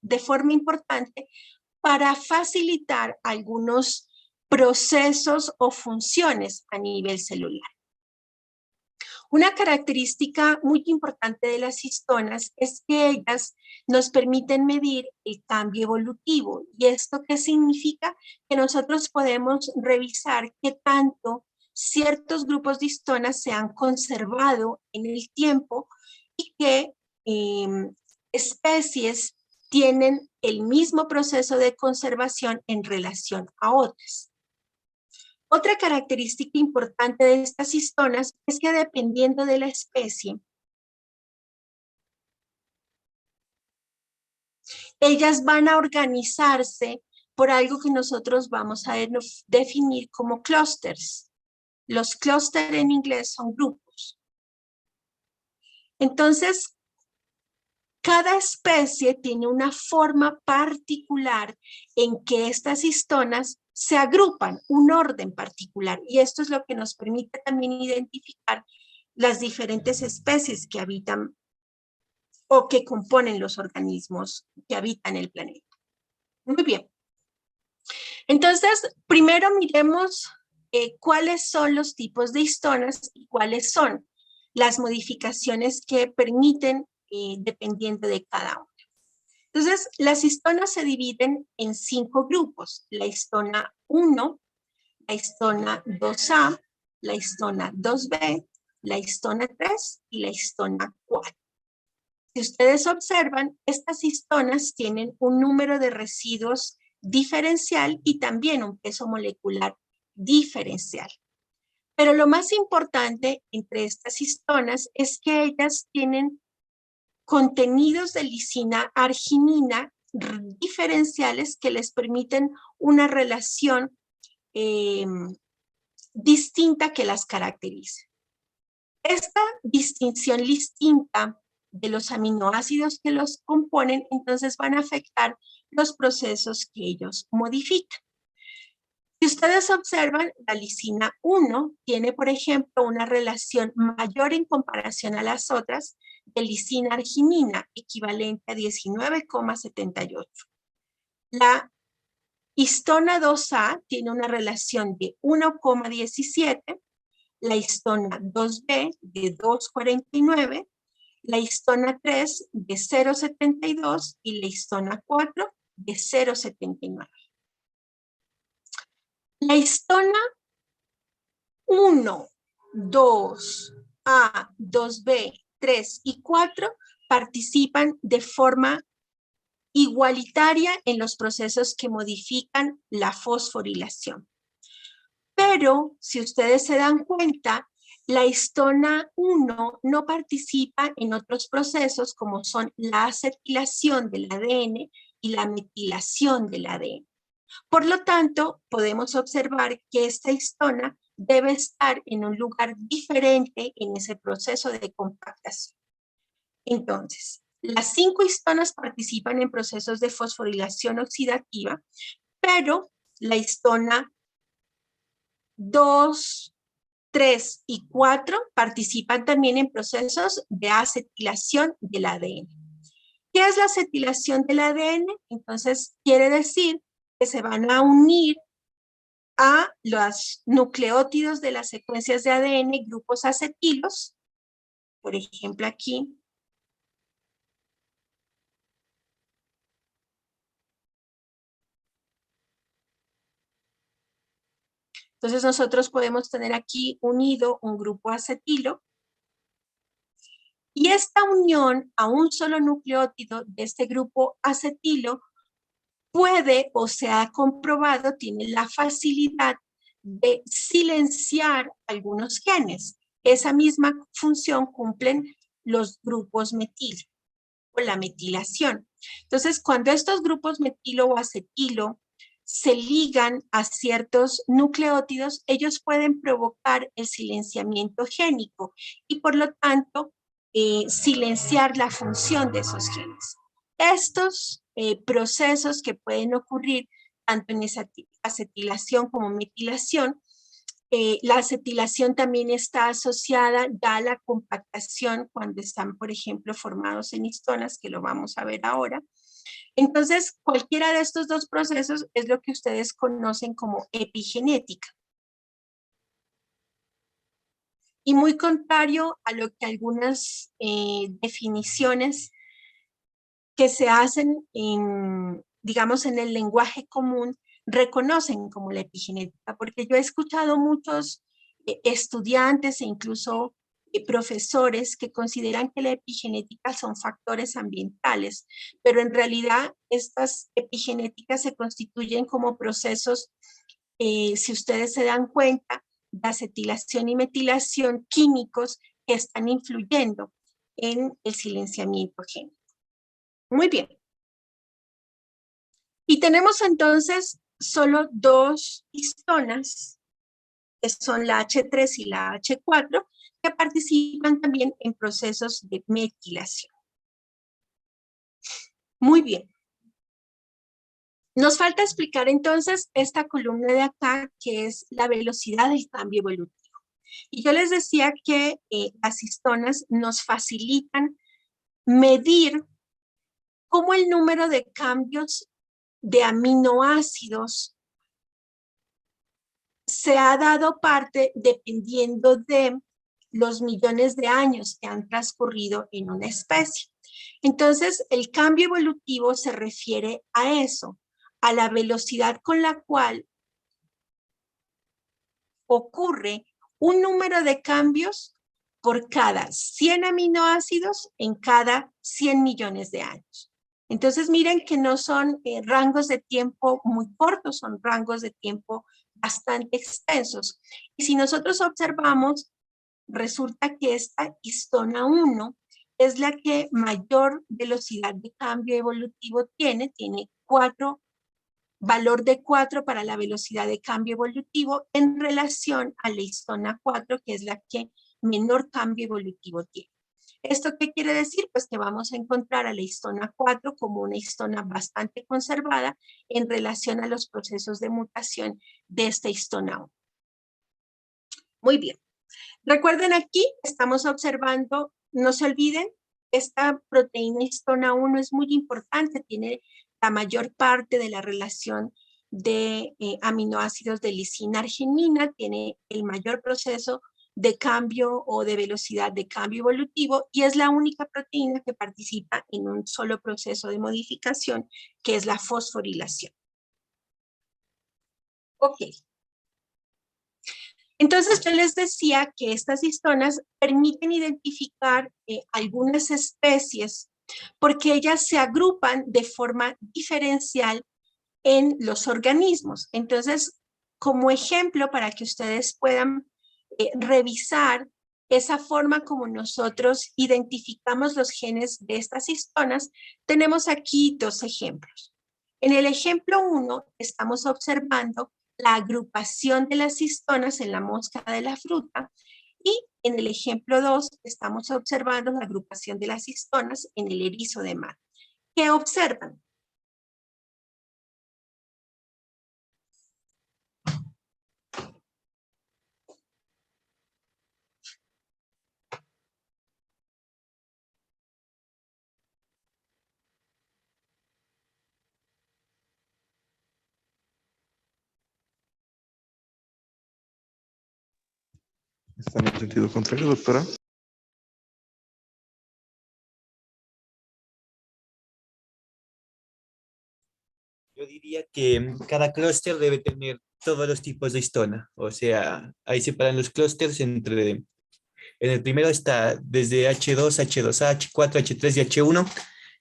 de forma importante para facilitar algunos procesos o funciones a nivel celular. Una característica muy importante de las histonas es que ellas nos permiten medir el cambio evolutivo. ¿Y esto qué significa? Que nosotros podemos revisar qué tanto ciertos grupos de histonas se han conservado en el tiempo y qué especies tienen el mismo proceso de conservación en relación a otras. Otra característica importante de estas histonas es que dependiendo de la especie, ellas van a organizarse por algo que nosotros vamos a definir como clústeres. Los clústeres en inglés son grupos. Entonces, cada especie tiene una forma particular en que estas histonas se agrupan, un orden particular, y esto es lo que nos permite también identificar las diferentes especies que habitan o que componen los organismos que habitan el planeta. Muy bien. Entonces, primero miremos cuáles son los tipos de histonas y cuáles son las modificaciones que permiten dependiendo de cada una. Entonces, las histonas se dividen en 5 grupos. La histona 1, la histona 2A, la histona 2B, la histona 3 y la histona 4. Si ustedes observan, estas histonas tienen un número de residuos diferencial y también un peso molecular diferencial. Pero lo más importante entre estas histonas es que ellas tienen contenidos de lisina arginina diferenciales que les permiten una relación distinta que las caracteriza. Esta distinción distinta de los aminoácidos que los componen, entonces van a afectar los procesos que ellos modifican. Si ustedes observan, la lisina 1 tiene, por ejemplo, una relación mayor en comparación a las otras de lisina arginina, equivalente a 19,78. La histona 2A tiene una relación de 1,17, la histona 2B de 2,49, la histona 3 de 0,72 y la histona 4 de 0,79. La histona 1, 2, A, 2B, 3 y 4 participan de forma igualitaria en los procesos que modifican la fosforilación. Pero, si ustedes se dan cuenta, la histona 1 no participa en otros procesos como son la acetilación del ADN y la metilación del ADN. Por lo tanto, podemos observar que esta histona debe estar en un lugar diferente en ese proceso de compactación. Entonces, las 5 histonas participan en procesos de fosforilación oxidativa, pero la histona 2, 3 y 4 participan también en procesos de acetilación del ADN. ¿Qué es la acetilación del ADN? Entonces, quiere decir que se van a unir a los nucleótidos de las secuencias de ADN, grupos acetilos, por ejemplo aquí. Entonces nosotros podemos tener aquí unido un grupo acetilo, y esta unión a un solo nucleótido de este grupo acetilo puede, o se ha comprobado, tiene la facilidad de silenciar algunos genes. Esa misma función cumplen los grupos metilo o la metilación. Entonces, cuando estos grupos metilo o acetilo se ligan a ciertos nucleótidos, ellos pueden provocar el silenciamiento génico y por lo tanto silenciar la función de esos genes. Estos procesos que pueden ocurrir tanto en esa acetilación como metilación, la acetilación también está asociada ya a la compactación cuando están, por ejemplo, formados en histonas, que lo vamos a ver ahora. Entonces, cualquiera de estos dos procesos es lo que ustedes conocen como epigenética. Y muy contrario a lo que algunas definiciones que se hacen en, digamos, en el lenguaje común, reconocen como la epigenética, porque yo he escuchado muchos estudiantes e incluso profesores que consideran que la epigenética son factores ambientales, pero en realidad estas epigenéticas se constituyen como procesos, si ustedes se dan cuenta, de acetilación y metilación químicos que están influyendo en el silenciamiento génico. Muy bien. Y tenemos entonces solo dos histonas, que son la H3 y la H4, que participan también en procesos de metilación. Muy bien. Nos falta explicar entonces esta columna de acá, que es la velocidad del cambio evolutivo. Y yo les decía que las histonas nos facilitan medir cómo el número de cambios de aminoácidos se ha dado parte dependiendo de los millones de años que han transcurrido en una especie. Entonces, el cambio evolutivo se refiere a eso, a la velocidad con la cual ocurre un número de cambios por cada 100 aminoácidos en cada 100 millones de años. Entonces, miren que no son rangos de tiempo muy cortos, son rangos de tiempo bastante extensos. Y si nosotros observamos, resulta que esta histona 1 es la que mayor velocidad de cambio evolutivo tiene 4, valor de 4 para la velocidad de cambio evolutivo en relación a la histona 4, que es la que menor cambio evolutivo tiene. ¿Esto qué quiere decir? Pues que vamos a encontrar a la histona 4 como una histona bastante conservada en relación a los procesos de mutación de esta histona 1. Muy bien. Recuerden aquí, estamos observando, no se olviden, esta proteína histona 1 es muy importante, tiene la mayor parte de la relación de aminoácidos de lisina arginina, tiene el mayor proceso de cambio o de velocidad de cambio evolutivo y es la única proteína que participa en un solo proceso de modificación, que es la fosforilación. Ok. Entonces yo les decía que estas histonas permiten identificar algunas especies porque ellas se agrupan de forma diferencial en los organismos. Entonces, como ejemplo, para que ustedes puedan revisar esa forma como nosotros identificamos los genes de estas histonas, tenemos aquí dos ejemplos. En el ejemplo 1 estamos observando la agrupación de las histonas en la mosca de la fruta y en el ejemplo 2 estamos observando la agrupación de las histonas en el erizo de mar. ¿Qué observan? Están en sentido contrario, doctora. Yo diría que cada clúster debe tener todos los tipos de histona. O sea, ahí separan los clústeres entre, en el primero está desde H2, H2A, H4, H3 y H1,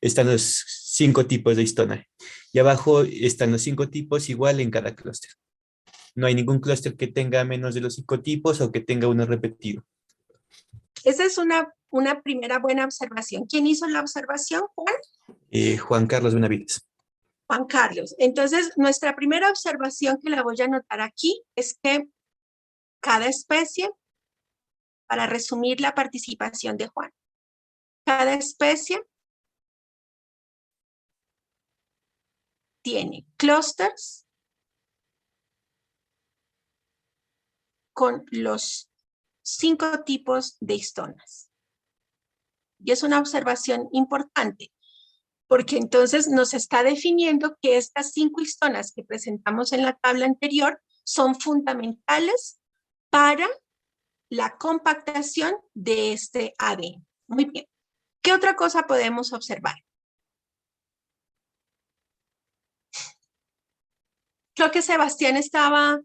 están los 5 tipos de histona. Y abajo están los 5 tipos igual en cada clúster. No hay ningún clúster que tenga menos de los 5 tipos o que tenga uno repetido. Esa es una primera buena observación. ¿Quién hizo la observación, Juan? Juan Carlos Benavides. Juan Carlos. Entonces, nuestra primera observación que la voy a anotar aquí es que cada especie, para resumir la participación de Juan, cada especie tiene clústeres con los 5 tipos de histonas. Y es una observación importante, porque entonces nos está definiendo que estas 5 histonas que presentamos en la tabla anterior son fundamentales para la compactación de este ADN. Muy bien. ¿Qué otra cosa podemos observar? Creo que Sebastián estaba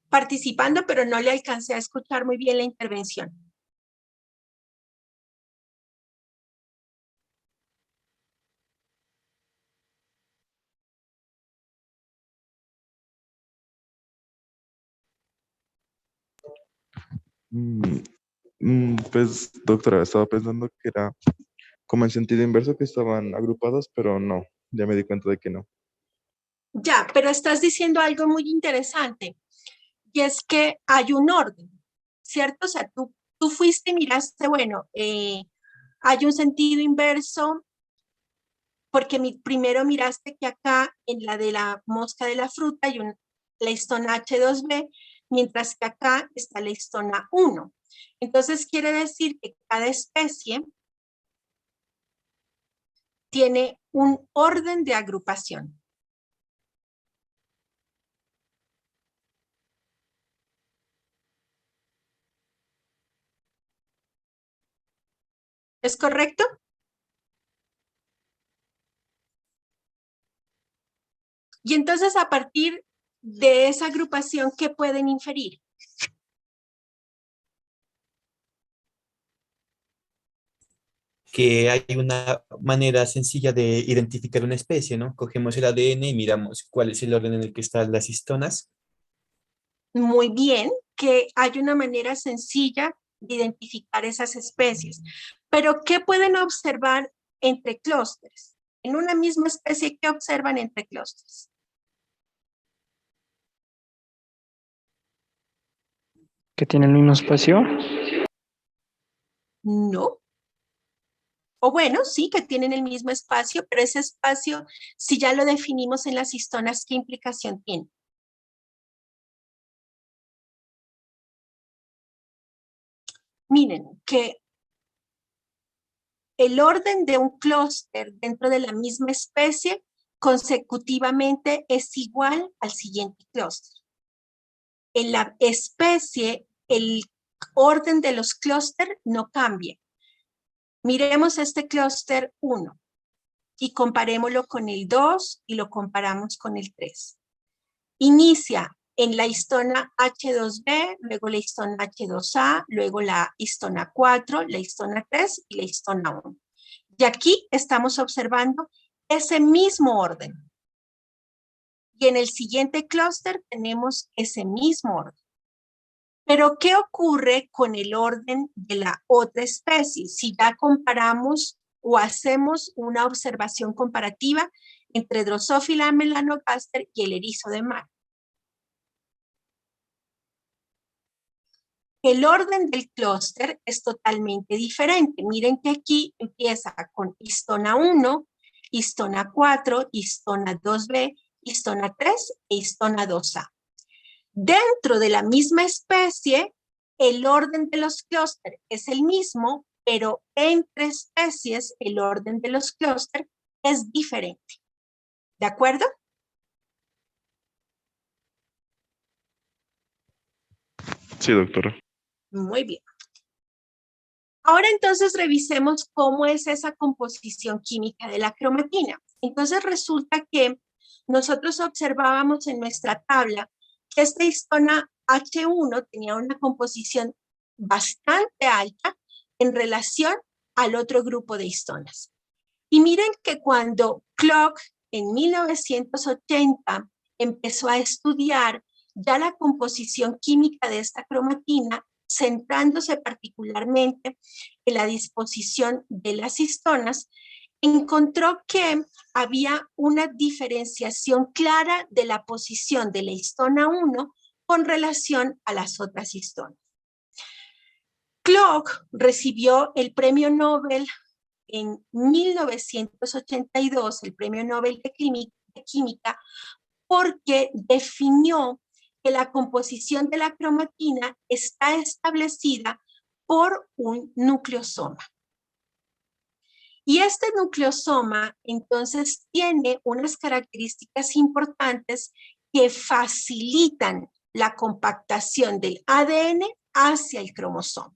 participando, pero no le alcancé a escuchar muy bien la intervención. Pues, doctora, estaba pensando que era como en sentido inverso que estaban agrupados, pero no, ya me di cuenta de que no. Ya, pero estás diciendo algo muy interesante, y es que hay un orden, ¿cierto? O sea, tú fuiste y miraste, bueno, hay un sentido inverso, porque primero miraste que acá en la de la mosca de la fruta hay la histona H2B, mientras que acá está la histona 1. Entonces quiere decir que cada especie tiene un orden de agrupación. ¿Es correcto? Y entonces a partir de esa agrupación, ¿qué pueden inferir? Que hay una manera sencilla de identificar una especie, ¿no? Cogemos el ADN y miramos cuál es el orden en el que están las histonas. Muy bien, que hay una manera sencilla de identificar esas especies. Pero, ¿qué pueden observar entre clústeres? En una misma especie, ¿qué observan entre clústeres? ¿Que tiene el mismo espacio? No. O bueno, sí, que tienen el mismo espacio, pero ese espacio, si ya lo definimos en las histonas, ¿qué implicación tiene? Miren, que el orden de un clúster dentro de la misma especie consecutivamente es igual al siguiente clúster. En la especie, el orden de los clústeres no cambia. Miremos este clúster 1 y comparémoslo con el 2 y lo comparamos con el 3. Inicia en la histona H2B, luego la histona H2A, luego la histona 4, la histona 3 y la histona 1. Y aquí estamos observando ese mismo orden. Y en el siguiente clúster tenemos ese mismo orden. Pero, ¿qué ocurre con el orden de la otra especie? Si ya comparamos o hacemos una observación comparativa entre Drosophila melanogaster y el erizo de mar. El orden del clúster es totalmente diferente. Miren que aquí empieza con histona 1, histona 4, histona 2B, histona 3 e histona 2A. Dentro de la misma especie, el orden de los clústeres es el mismo, pero entre especies el orden de los clústeres es diferente. ¿De acuerdo? Sí, doctora. Muy bien. Ahora entonces revisemos cómo es esa composición química de la cromatina. Entonces resulta que nosotros observábamos en nuestra tabla que esta histona H1 tenía una composición bastante alta en relación al otro grupo de histonas. Y miren que cuando Clock en 1980 empezó a estudiar ya la composición química de esta cromatina, centrándose particularmente en la disposición de las histonas, encontró que había una diferenciación clara de la posición de la histona 1 con relación a las otras histonas. Clock recibió el premio Nobel en 1982, el premio Nobel de Química, porque definió que la composición de la cromatina está establecida por un nucleosoma. Y este nucleosoma entonces tiene unas características importantes que facilitan la compactación del ADN hacia el cromosoma.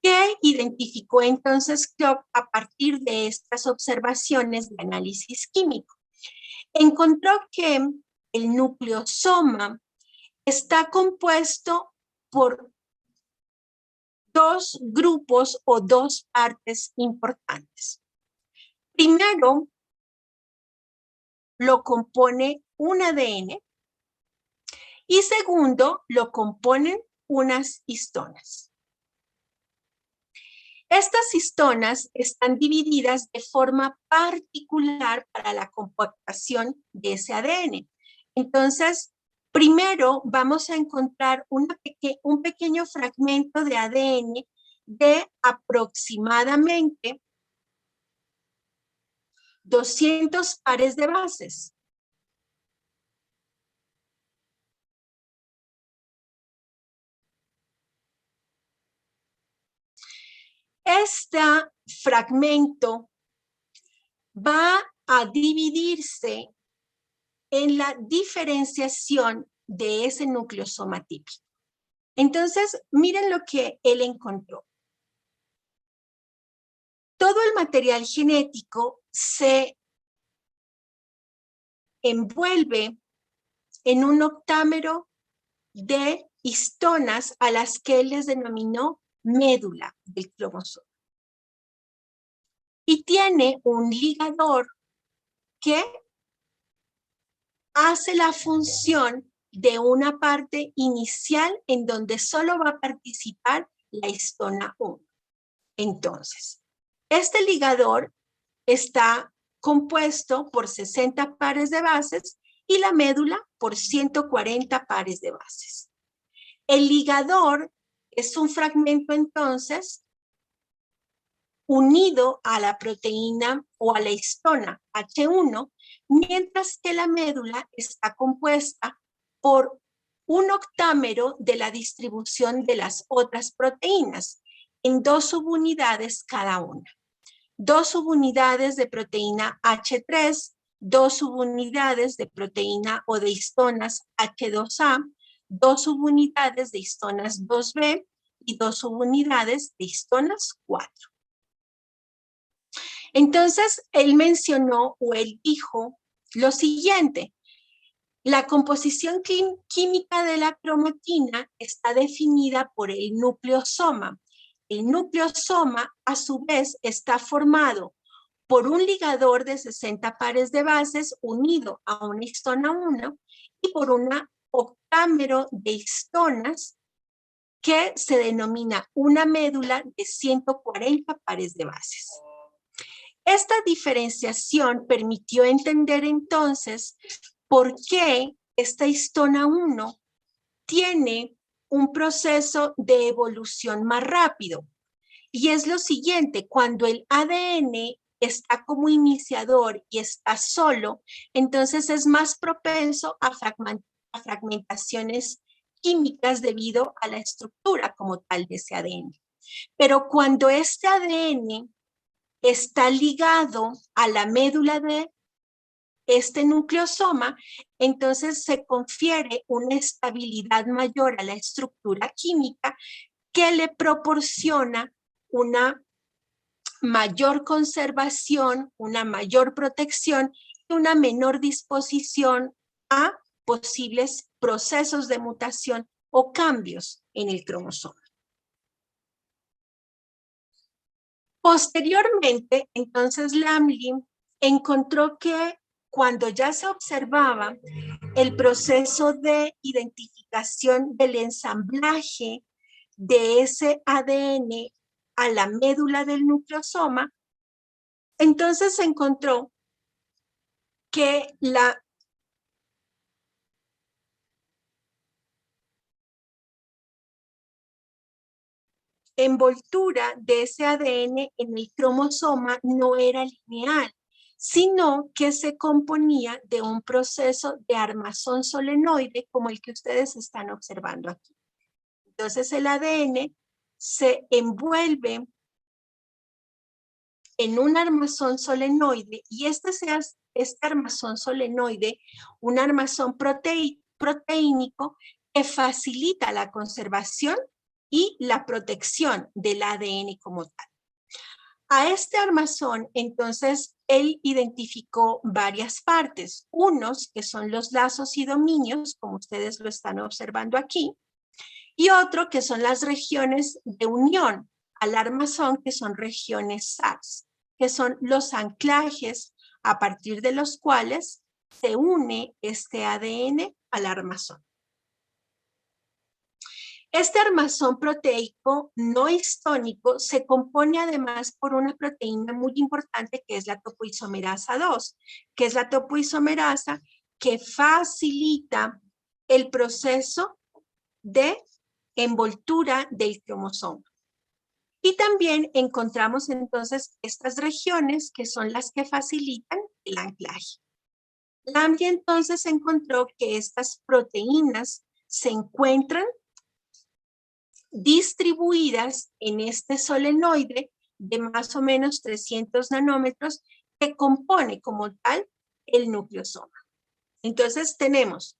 ¿Qué identificó entonces Clock a partir de estas observaciones de análisis químico? Encontró que el nucleosoma está compuesto por dos grupos o dos partes importantes. Primero, lo compone un ADN y segundo, lo componen unas histonas. Estas histonas están divididas de forma particular para la compactación de ese ADN. Entonces, primero vamos a encontrar un pequeño fragmento de ADN de aproximadamente 200 pares de bases. Este fragmento va a dividirse en la diferenciación de ese nucleosoma típico. Entonces, miren lo que él encontró. Todo el material genético se envuelve en un octámero de histonas a las que él les denominó médula del cromosoma. Y tiene un ligador que hace la función de una parte inicial en donde solo va a participar la histona 1. Entonces, este ligador está compuesto por 60 pares de bases y la médula por 140 pares de bases. El ligador es un fragmento entonces unido a la proteína o a la histona H1, mientras que la médula está compuesta por un octámero de la distribución de las otras proteínas en 2 subunidades cada una. 2 subunidades de proteína H3, 2 subunidades de proteína o de histonas H2A, 2 subunidades de histonas 2B y 2 subunidades de histonas 4. Entonces, él mencionó o él dijo lo siguiente: la composición química de la cromatina está definida por el nucleosoma. El nucleosoma, a su vez, está formado por un ligador de 60 pares de bases unido a una histona 1 y por un octámero de histonas que se denomina una médula de 140 pares de bases. Esta diferenciación permitió entender entonces por qué esta histona 1 tiene un proceso de evolución más rápido. Y es lo siguiente: cuando el ADN está como iniciador y está solo, entonces es más propenso a fragmentaciones químicas debido a la estructura como tal de ese ADN. Pero cuando este ADN está ligado a la médula de este nucleosoma, entonces se confiere una estabilidad mayor a la estructura química que le proporciona una mayor conservación, una mayor protección y una menor disposición a posibles procesos de mutación o cambios en el cromosoma. Posteriormente, entonces Lamlin encontró que cuando ya se observaba el proceso de identificación del ensamblaje de ese ADN a la médula del nucleosoma, entonces se encontró que la envoltura de ese ADN en el cromosoma no era lineal, sino que se componía de un proceso de armazón solenoide como el que ustedes están observando aquí. Entonces el ADN se envuelve en un armazón solenoide y este armazón solenoide, un armazón proteínico que facilita la conservación y la protección del ADN como tal. A este armazón, entonces, él identificó varias partes, unos que son los lazos y dominios, como ustedes lo están observando aquí, y otro que son las regiones de unión al armazón, que son regiones SAS, que son los anclajes a partir de los cuales se une este ADN al armazón. Este armazón proteico no histónico se compone además por una proteína muy importante que es la topoisomerasa 2, que es la topoisomerasa que facilita el proceso de envoltura del cromosoma. Y también encontramos entonces estas regiones que son las que facilitan el anclaje. Lamlin entonces encontró que estas proteínas se encuentran distribuidas en este solenoide de más o menos 300 nanómetros que compone como tal el nucleosoma. Entonces tenemos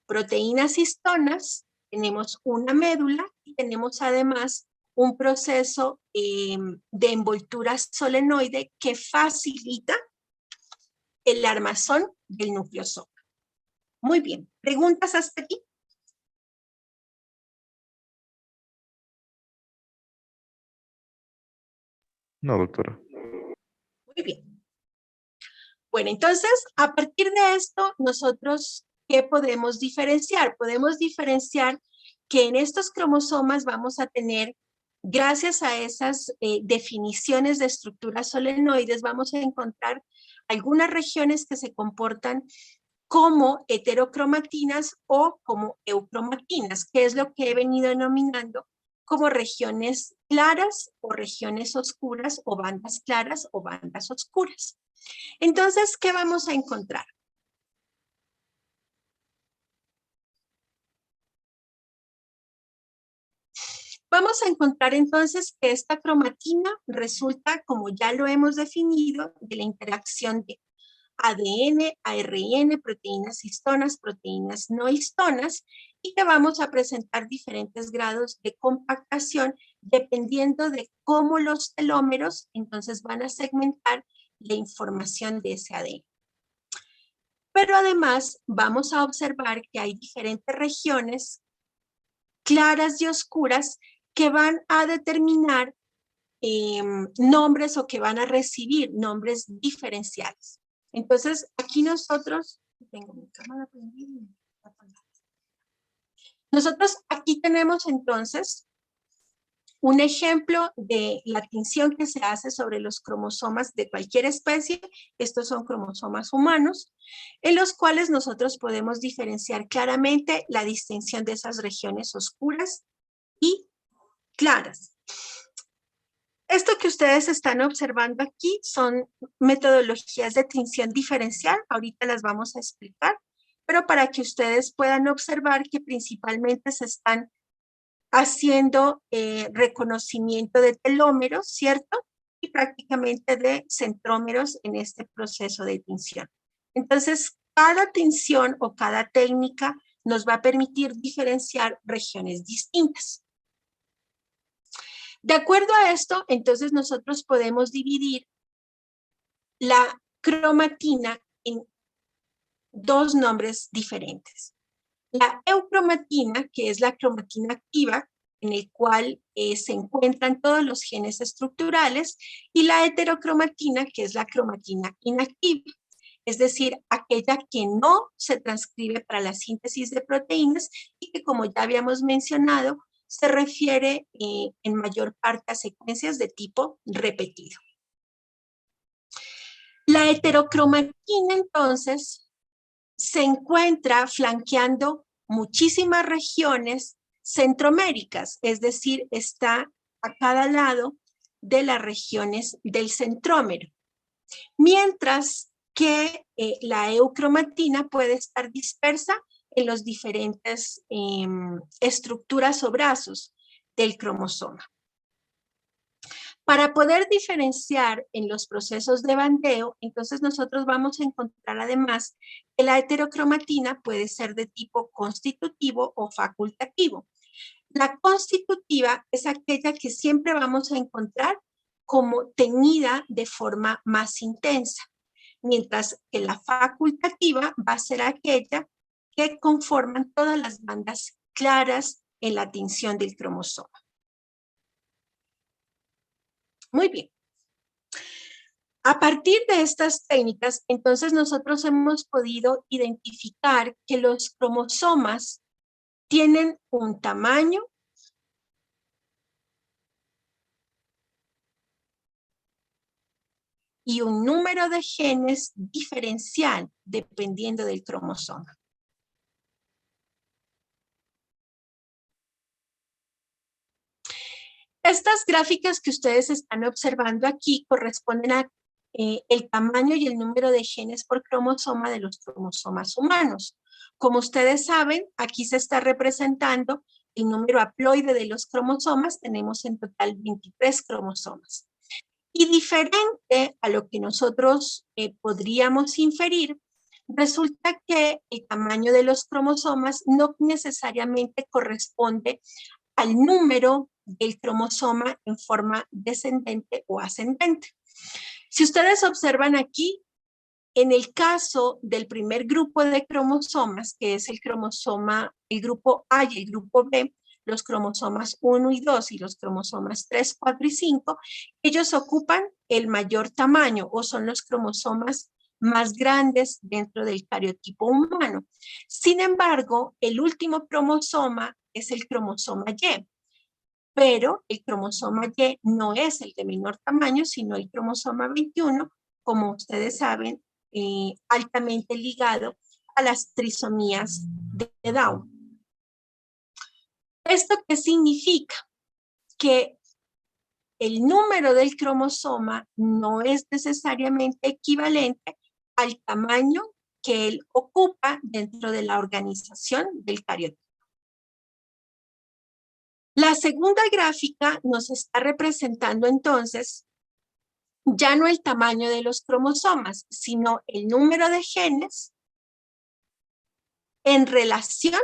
proteínas histonas, tenemos una médula y tenemos además un proceso de envoltura solenoide que facilita el armazón del nucleosoma. Muy bien, ¿preguntas hasta aquí? No, doctora. Muy bien. Bueno, entonces, a partir de esto, nosotros, ¿qué podemos diferenciar? Podemos diferenciar que en estos cromosomas vamos a tener, gracias a esas definiciones de estructuras solenoides, vamos a encontrar algunas regiones que se comportan como heterocromatinas o como eucromatinas, que es lo que he venido denominando como regiones claras o regiones oscuras o bandas claras o bandas oscuras. Entonces, ¿qué vamos a encontrar? Vamos a encontrar entonces que esta cromatina resulta, como ya lo hemos definido, de la interacción de ADN, ARN, proteínas histonas, proteínas no histonas, y que vamos a presentar diferentes grados de compactación dependiendo de cómo los telómeros entonces van a segmentar la información de ese ADN. Pero además vamos a observar que hay diferentes regiones claras y oscuras que van a determinar nombres o que van a recibir nombres diferenciales. Entonces, aquí nosotros, tengo mi cámara prendida. Nosotros aquí tenemos entonces un ejemplo de la tinción que se hace sobre los cromosomas de cualquier especie. Estos son cromosomas humanos, en los cuales nosotros podemos diferenciar claramente la distinción de esas regiones oscuras y claras. Esto que ustedes están observando aquí son metodologías de tinción diferencial. Ahorita las vamos a explicar, pero para que ustedes puedan observar que principalmente se están haciendo reconocimiento de telómeros, ¿cierto? Y prácticamente de centrómeros en este proceso de tinción. Entonces, cada tinción o cada técnica nos va a permitir diferenciar regiones distintas. De acuerdo a esto, entonces nosotros podemos dividir la cromatina en dos nombres diferentes. La eucromatina, que es la cromatina activa, en el cual se encuentran todos los genes estructurales, y la heterocromatina, que es la cromatina inactiva, es decir, aquella que no se transcribe para la síntesis de proteínas y que, como ya habíamos mencionado, se refiere en mayor parte a secuencias de tipo repetido. La heterocromatina, entonces, se encuentra flanqueando muchísimas regiones centroméricas, es decir, está a cada lado de las regiones del centrómero, mientras que la eucromatina puede estar dispersa en los diferentes estructuras o brazos del cromosoma. Para poder diferenciar en los procesos de bandeo, entonces nosotros vamos a encontrar además que la heterocromatina puede ser de tipo constitutivo o facultativo. La constitutiva es aquella que siempre vamos a encontrar como teñida de forma más intensa, mientras que la facultativa va a ser aquella que conforman todas las bandas claras en la tinción del cromosoma. Muy bien. A partir de estas técnicas, entonces nosotros hemos podido identificar que los cromosomas tienen un tamaño y un número de genes diferencial dependiendo del cromosoma. Estas gráficas que ustedes están observando aquí corresponden a el tamaño y el número de genes por cromosoma de los cromosomas humanos. Como ustedes saben, aquí se está representando el número haploide de los cromosomas. Tenemos en total 23 cromosomas. Y diferente a lo que nosotros podríamos inferir, resulta que el tamaño de los cromosomas no necesariamente corresponde al número del cromosoma en forma descendente o ascendente. Si ustedes observan aquí, en el caso del primer grupo de cromosomas, que es el grupo A y el grupo B, los cromosomas 1 y 2 y los cromosomas 3, 4 y 5, ellos ocupan el mayor tamaño o son los cromosomas más grandes dentro del cariotipo humano. Sin embargo, el último cromosoma es el cromosoma Y, pero el cromosoma Y no es el de menor tamaño, sino el cromosoma 21, como ustedes saben, altamente ligado a las trisomías de Down. ¿Esto qué significa? Que el número del cromosoma no es necesariamente equivalente al tamaño que él ocupa dentro de la organización del cariotipo. La segunda gráfica nos está representando entonces ya no el tamaño de los cromosomas, sino el número de genes en relación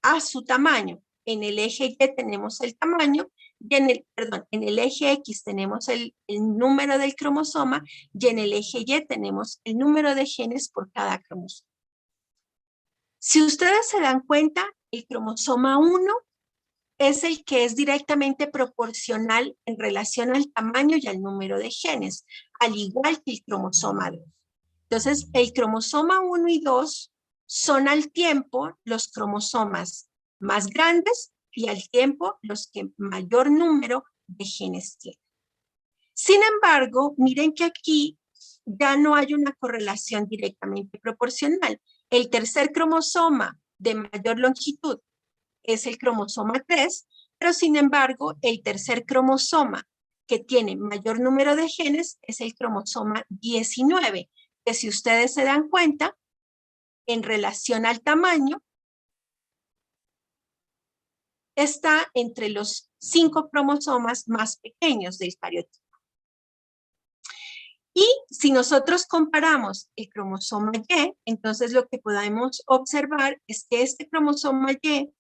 a su tamaño. En el eje Y tenemos el tamaño, y en el eje X tenemos el número del cromosoma, y en el eje Y tenemos el número de genes por cada cromosoma. Si ustedes se dan cuenta, el cromosoma 1 es el que es directamente proporcional en relación al tamaño y al número de genes, al igual que el cromosoma 2. Entonces, el cromosoma 1 y 2 son al tiempo los cromosomas más grandes y al tiempo los que mayor número de genes tienen. Sin embargo, miren que aquí ya no hay una correlación directamente proporcional. El tercer cromosoma de mayor longitud es el cromosoma 3, pero sin embargo, el tercer cromosoma que tiene mayor número de genes es el cromosoma 19, que si ustedes se dan cuenta, en relación al tamaño, está entre los 5 cromosomas más pequeños del cariotipo. Y si nosotros comparamos el cromosoma Y, entonces lo que podemos observar es que este cromosoma Y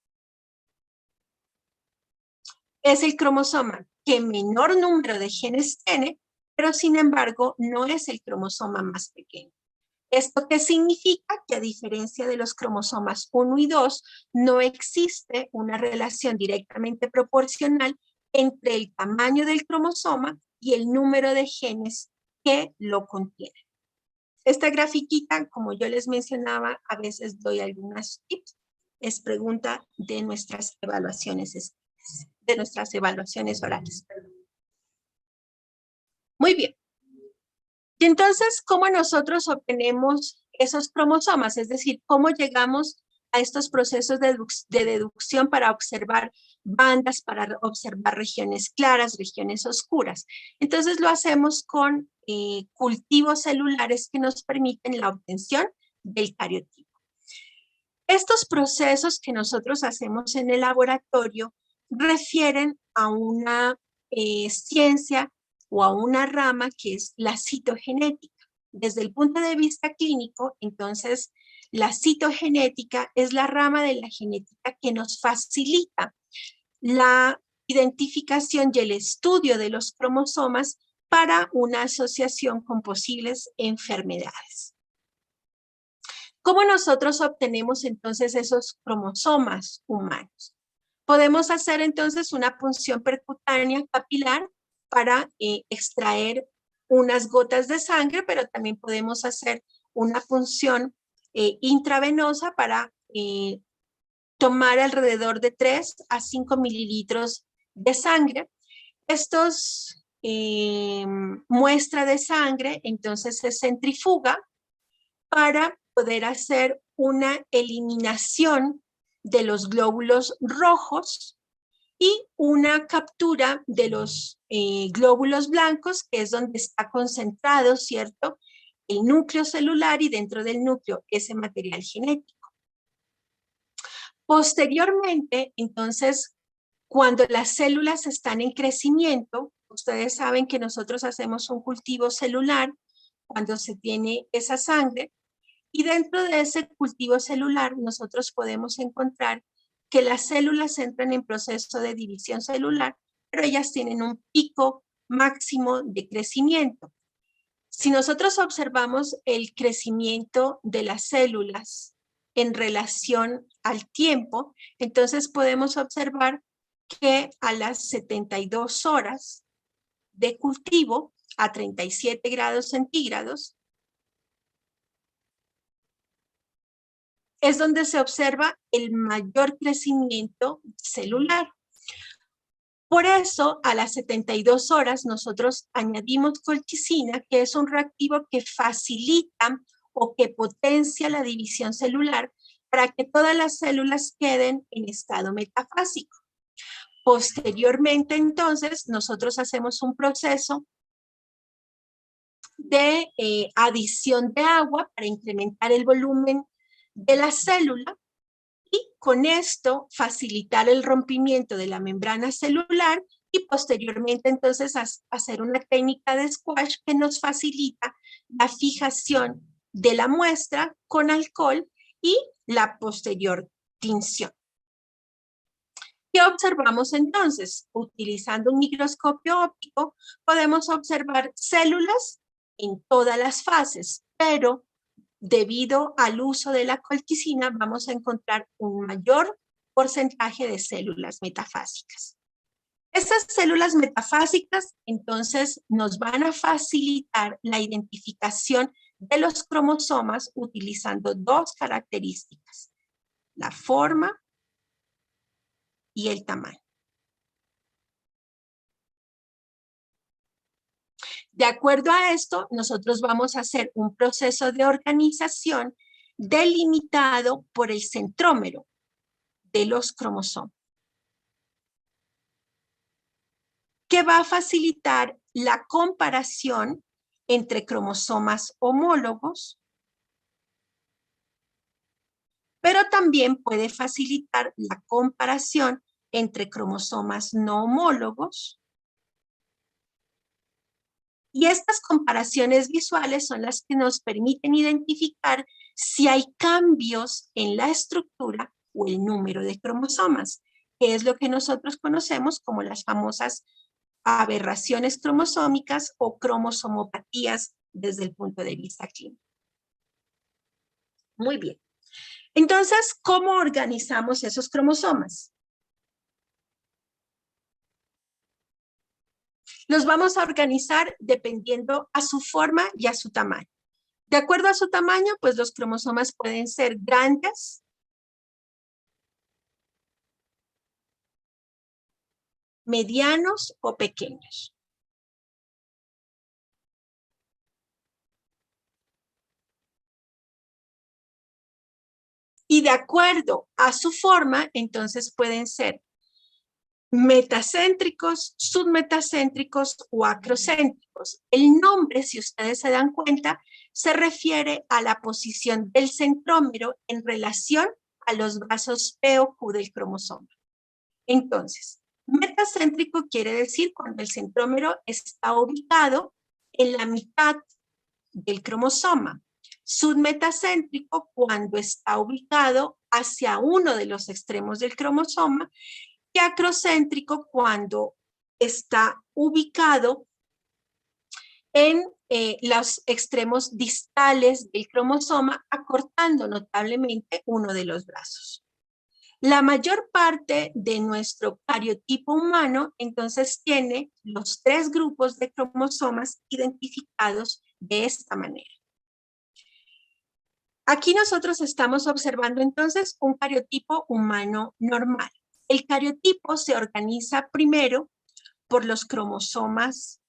es el cromosoma que menor número de genes tiene, pero sin embargo no es el cromosoma más pequeño. ¿Esto qué significa? Que a diferencia de los cromosomas 1 y 2, no existe una relación directamente proporcional entre el tamaño del cromosoma y el número de genes que lo contienen. Esta grafiquita, como yo les mencionaba, a veces doy algunas tips, es pregunta de nuestras evaluaciones, orales. Muy bien. Y entonces, ¿cómo nosotros obtenemos esos cromosomas? Es decir, ¿cómo llegamos a estos procesos de deducción para observar bandas, para observar regiones claras, regiones oscuras? Entonces lo hacemos con cultivos celulares que nos permiten la obtención del cariotipo. Estos procesos que nosotros hacemos en el laboratorio refieren a una ciencia o a una rama que es la citogenética. Desde el punto de vista clínico, entonces, la citogenética es la rama de la genética que nos facilita la identificación y el estudio de los cromosomas para una asociación con posibles enfermedades. ¿Cómo nosotros obtenemos entonces esos cromosomas humanos? Podemos hacer entonces una punción percutánea capilar para extraer unas gotas de sangre, pero también podemos hacer una punción intravenosa para tomar alrededor de 3 a 5 mililitros de sangre. Estos muestra de sangre, entonces se centrifuga para poder hacer una eliminación de los glóbulos rojos y una captura de los glóbulos blancos, que es donde está concentrado, ¿cierto?, el núcleo celular y dentro del núcleo ese material genético. Posteriormente, entonces, cuando las células están en crecimiento, ustedes saben que nosotros hacemos un cultivo celular cuando se tiene esa sangre, y dentro de ese cultivo celular nosotros podemos encontrar que las células entran en proceso de división celular, pero ellas tienen un pico máximo de crecimiento. Si nosotros observamos el crecimiento de las células en relación al tiempo, entonces podemos observar que a las 72 horas de cultivo, a 37 grados centígrados, es donde se observa el mayor crecimiento celular. Por eso, a las 72 horas, nosotros añadimos colchicina, que es un reactivo que facilita o que potencia la división celular para que todas las células queden en estado metafásico. Posteriormente, entonces, nosotros hacemos un proceso de adición de agua para incrementar el volumen de la célula y con esto facilitar el rompimiento de la membrana celular y posteriormente entonces hacer una técnica de squash que nos facilita la fijación de la muestra con alcohol y la posterior tinción. ¿Qué observamos entonces? Utilizando un microscopio óptico podemos observar células en todas las fases, pero debido al uso de la colchicina vamos a encontrar un mayor porcentaje de células metafásicas. Estas células metafásicas entonces nos van a facilitar la identificación de los cromosomas utilizando dos características: la forma y el tamaño. De acuerdo a esto, nosotros vamos a hacer un proceso de organización delimitado por el centrómero de los cromosomas, que va a facilitar la comparación entre cromosomas homólogos, pero también puede facilitar la comparación entre cromosomas no homólogos. Y estas comparaciones visuales son las que nos permiten identificar si hay cambios en la estructura o el número de cromosomas, que es lo que nosotros conocemos como las famosas aberraciones cromosómicas o cromosomopatías desde el punto de vista clínico. Muy bien. Entonces, ¿cómo organizamos esos cromosomas? Los vamos a organizar dependiendo a su forma y a su tamaño. De acuerdo a su tamaño, pues los cromosomas pueden ser grandes, medianos o pequeños. Y de acuerdo a su forma, entonces pueden ser metacéntricos, submetacéntricos o acrocéntricos. El nombre, si ustedes se dan cuenta, se refiere a la posición del centrómero en relación a los brazos P o Q del cromosoma. Entonces, metacéntrico quiere decir cuando el centrómero está ubicado en la mitad del cromosoma. Submetacéntrico cuando está ubicado hacia uno de los extremos del cromosoma. Y acrocéntrico cuando está ubicado en los extremos distales del cromosoma, acortando notablemente uno de los brazos. La mayor parte de nuestro cariotipo humano, entonces, tiene los 3 grupos de cromosomas identificados de esta manera. Aquí nosotros estamos observando, entonces, un cariotipo humano normal. El cariotipo se organiza primero por los cromosomas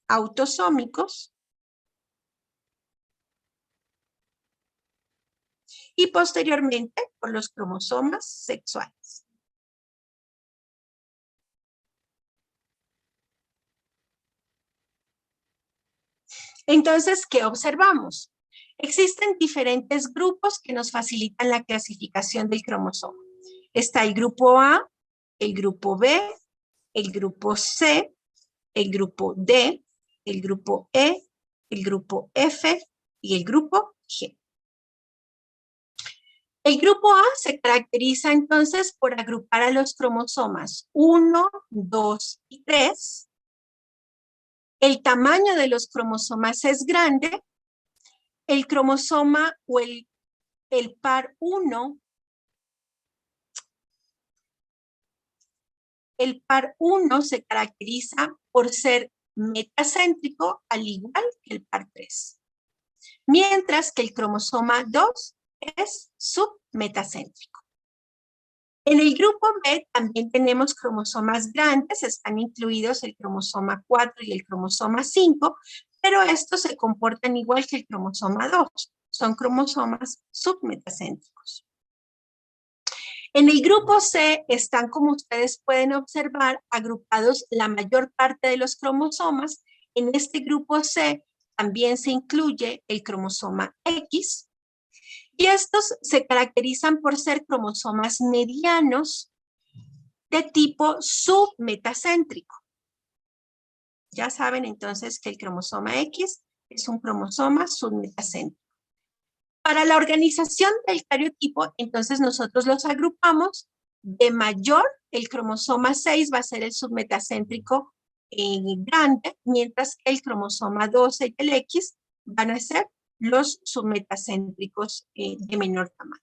autosómicos y posteriormente por los cromosomas sexuales. Entonces, ¿qué observamos? Existen diferentes grupos que nos facilitan la clasificación del cromosoma. Está el grupo A, el grupo B, el grupo C, el grupo D, el grupo E, el grupo F y el grupo G. El grupo A se caracteriza entonces por agrupar a los cromosomas 1, 2 y 3. El tamaño de los cromosomas es grande. El cromosoma o el par 1, se caracteriza por ser metacéntrico al igual que el par 3. Mientras que el cromosoma 2 es submetacéntrico. En el grupo B también tenemos cromosomas grandes, están incluidos el cromosoma 4 y el cromosoma 5, pero estos se comportan igual que el cromosoma 2, son cromosomas submetacéntricos. En el grupo C están, como ustedes pueden observar, agrupados la mayor parte de los cromosomas. En este grupo C también se incluye el cromosoma X, y estos se caracterizan por ser cromosomas medianos de tipo submetacéntrico. Ya saben entonces que el cromosoma X es un cromosoma submetacéntrico. Para la organización del cariotipo, entonces nosotros los agrupamos de mayor, el cromosoma 6 va a ser el submetacéntrico grande, mientras que el cromosoma 12 y el X van a ser los submetacéntricos de menor tamaño.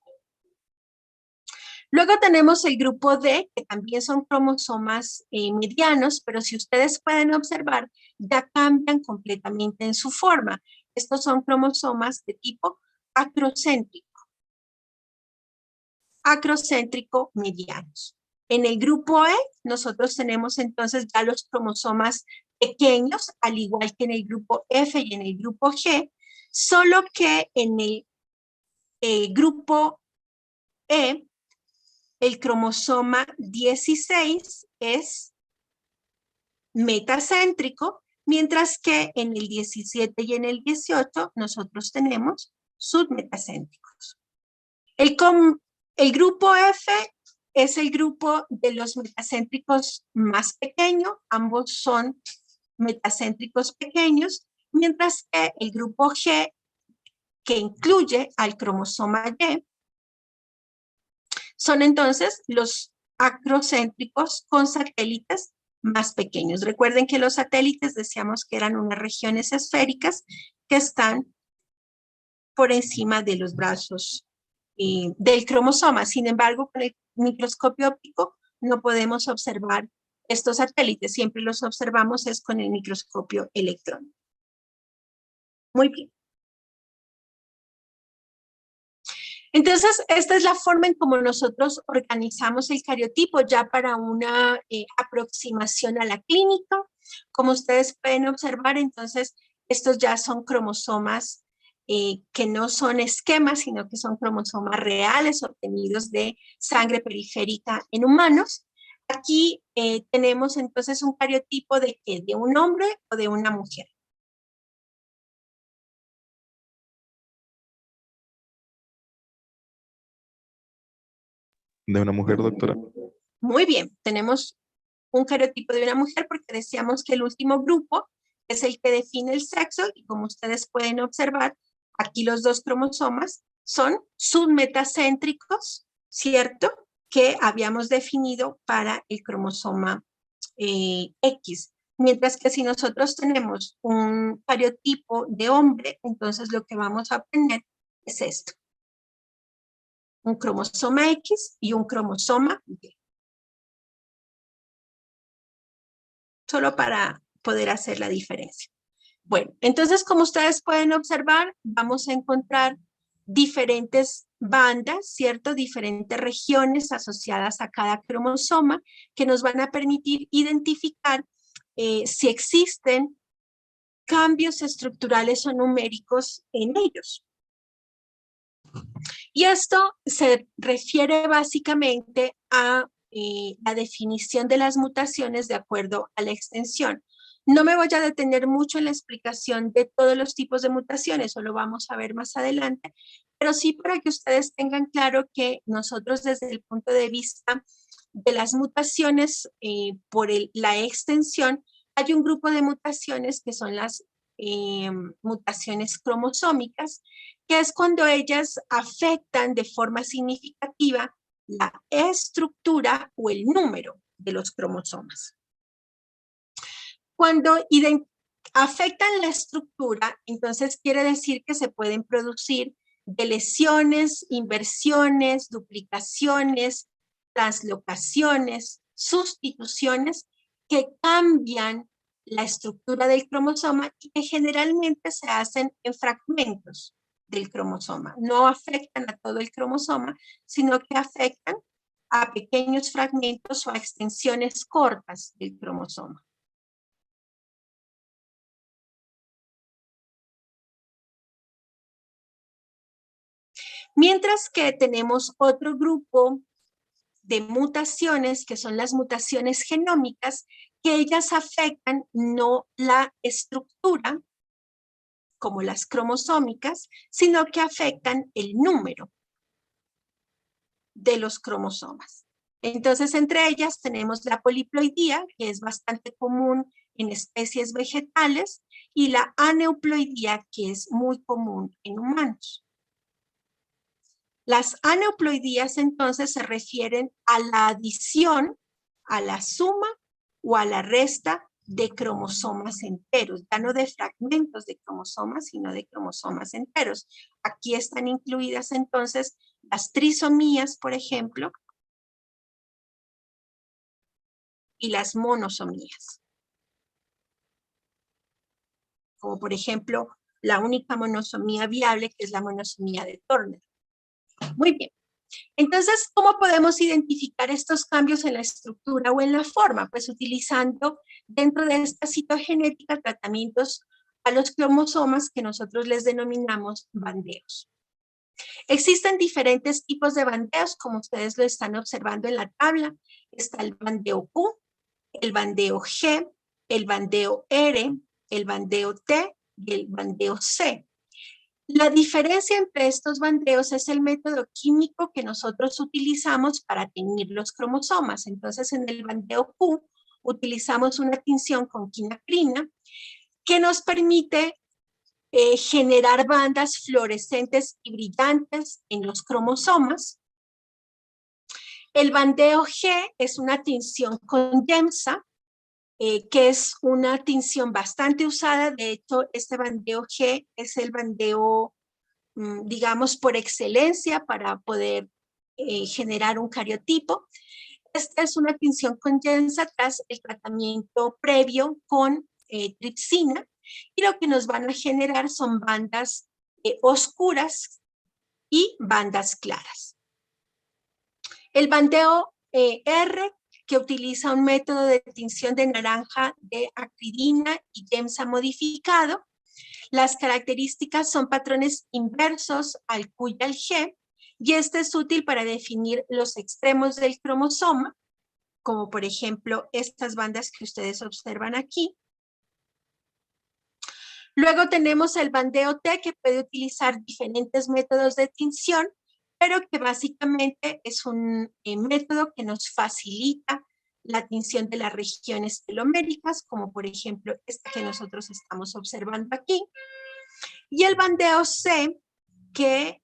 Luego tenemos el grupo D, que también son cromosomas medianos, pero si ustedes pueden observar, ya cambian completamente en su forma. Estos son cromosomas de tipo acrocéntrico medianos. En el grupo E, nosotros tenemos entonces ya los cromosomas pequeños, al igual que en el grupo F y en el grupo G, solo que en el grupo E, el cromosoma 16 es metacéntrico, mientras que en el 17 y en el 18 nosotros tenemos submetacéntricos. El grupo F es el grupo de los metacéntricos más pequeños, ambos son metacéntricos pequeños, mientras que el grupo G, que incluye al cromosoma Y, son entonces los acrocéntricos con satélites más pequeños. Recuerden que los satélites decíamos que eran unas regiones esféricas que están por encima de los brazos del cromosoma. Sin embargo, con el microscopio óptico no podemos observar estos satélites. Siempre los observamos es con el microscopio electrónico. Muy bien. Entonces, esta es la forma en cómo nosotros organizamos el cariotipo ya para una aproximación a la clínica. Como ustedes pueden observar, entonces, estos ya son cromosomas que no son esquemas, sino que son cromosomas reales obtenidos de sangre periférica en humanos. Aquí tenemos entonces un cariotipo de ¿qué? ¿De un hombre o de una mujer? De una mujer, doctora. Muy bien, tenemos un cariotipo de una mujer porque decíamos que el último grupo es el que define el sexo y como ustedes pueden observar, aquí los dos cromosomas son submetacéntricos, ¿cierto? Que habíamos definido para el cromosoma X. Mientras que si nosotros tenemos un cariotipo de hombre, entonces lo que vamos a obtener es esto. Un cromosoma X y un cromosoma Y. Solo para poder hacer la diferencia. Bueno, entonces como ustedes pueden observar, vamos a encontrar diferentes bandas, ¿cierto? Diferentes regiones asociadas a cada cromosoma que nos van a permitir identificar si existen cambios estructurales o numéricos en ellos. Y esto se refiere básicamente a la definición de las mutaciones de acuerdo a la extensión. No me voy a detener mucho en la explicación de todos los tipos de mutaciones, eso lo vamos a ver más adelante, pero sí para que ustedes tengan claro que nosotros desde el punto de vista de las mutaciones por la extensión, hay un grupo de mutaciones que son las mutaciones cromosómicas, que es cuando ellas afectan de forma significativa la estructura o el número de los cromosomas. Cuando afectan la estructura, entonces quiere decir que se pueden producir deleciones, inversiones, duplicaciones, translocaciones, sustituciones que cambian la estructura del cromosoma y que generalmente se hacen en fragmentos del cromosoma. No afectan a todo el cromosoma, sino que afectan a pequeños fragmentos o a extensiones cortas del cromosoma. Mientras que tenemos otro grupo de mutaciones, que son las mutaciones genómicas, que ellas afectan no la estructura, como las cromosómicas, sino que afectan el número de los cromosomas. Entonces, entre ellas tenemos la poliploidía, que es bastante común en especies vegetales, y la aneuploidía, que es muy común en humanos. Las aneuploidías entonces se refieren a la adición, a la suma o a la resta de cromosomas enteros, ya no de fragmentos de cromosomas, sino de cromosomas enteros. Aquí están incluidas entonces las trisomías, por ejemplo, y las monosomías. Como por ejemplo, la única monosomía viable, que es la monosomía de Turner. Muy bien. Entonces, ¿cómo podemos identificar estos cambios en la estructura o en la forma? Pues utilizando dentro de esta citogenética tratamientos a los cromosomas que nosotros les denominamos bandeos. Existen diferentes tipos de bandeos, como ustedes lo están observando en la tabla. Está el bandeo Q, el bandeo G, el bandeo R, el bandeo T y el bandeo C. La diferencia entre estos bandeos es el método químico que nosotros utilizamos para teñir los cromosomas. Entonces, en el bandeo Q utilizamos una tinción con quinacrina que nos permite generar bandas fluorescentes y brillantes en los cromosomas. El bandeo G es una tinción con Gemsa, que es una tinción bastante usada. De hecho, este bandeo G es el bandeo, digamos, por excelencia para poder generar un cariotipo. Esta es una tinción con Gemsa tras el tratamiento previo con tripsina, y lo que nos van a generar son bandas oscuras y bandas claras. El bandeo R, que utiliza un método de tinción de naranja de acridina y Gemsa modificado. Las características son patrones inversos al Q y al G, y este es útil para definir los extremos del cromosoma, como por ejemplo estas bandas que ustedes observan aquí. Luego tenemos el bandeo T, que puede utilizar diferentes métodos de tinción, pero que básicamente es un método que nos facilita la tinción de las regiones teloméricas, como por ejemplo esta que nosotros estamos observando aquí. Y el bandeo C, que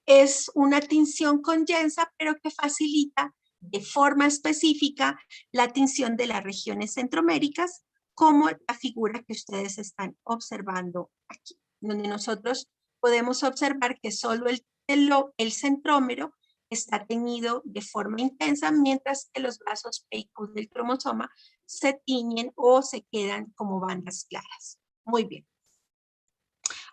es una tinción con Gemsa, pero que facilita de forma específica la tinción de las regiones centroméricas, como la figura que ustedes están observando aquí, donde nosotros podemos observar que solo el centrómero está teñido de forma intensa, mientras que los brazos P y Q del cromosoma se tiñen o se quedan como bandas claras. Muy bien.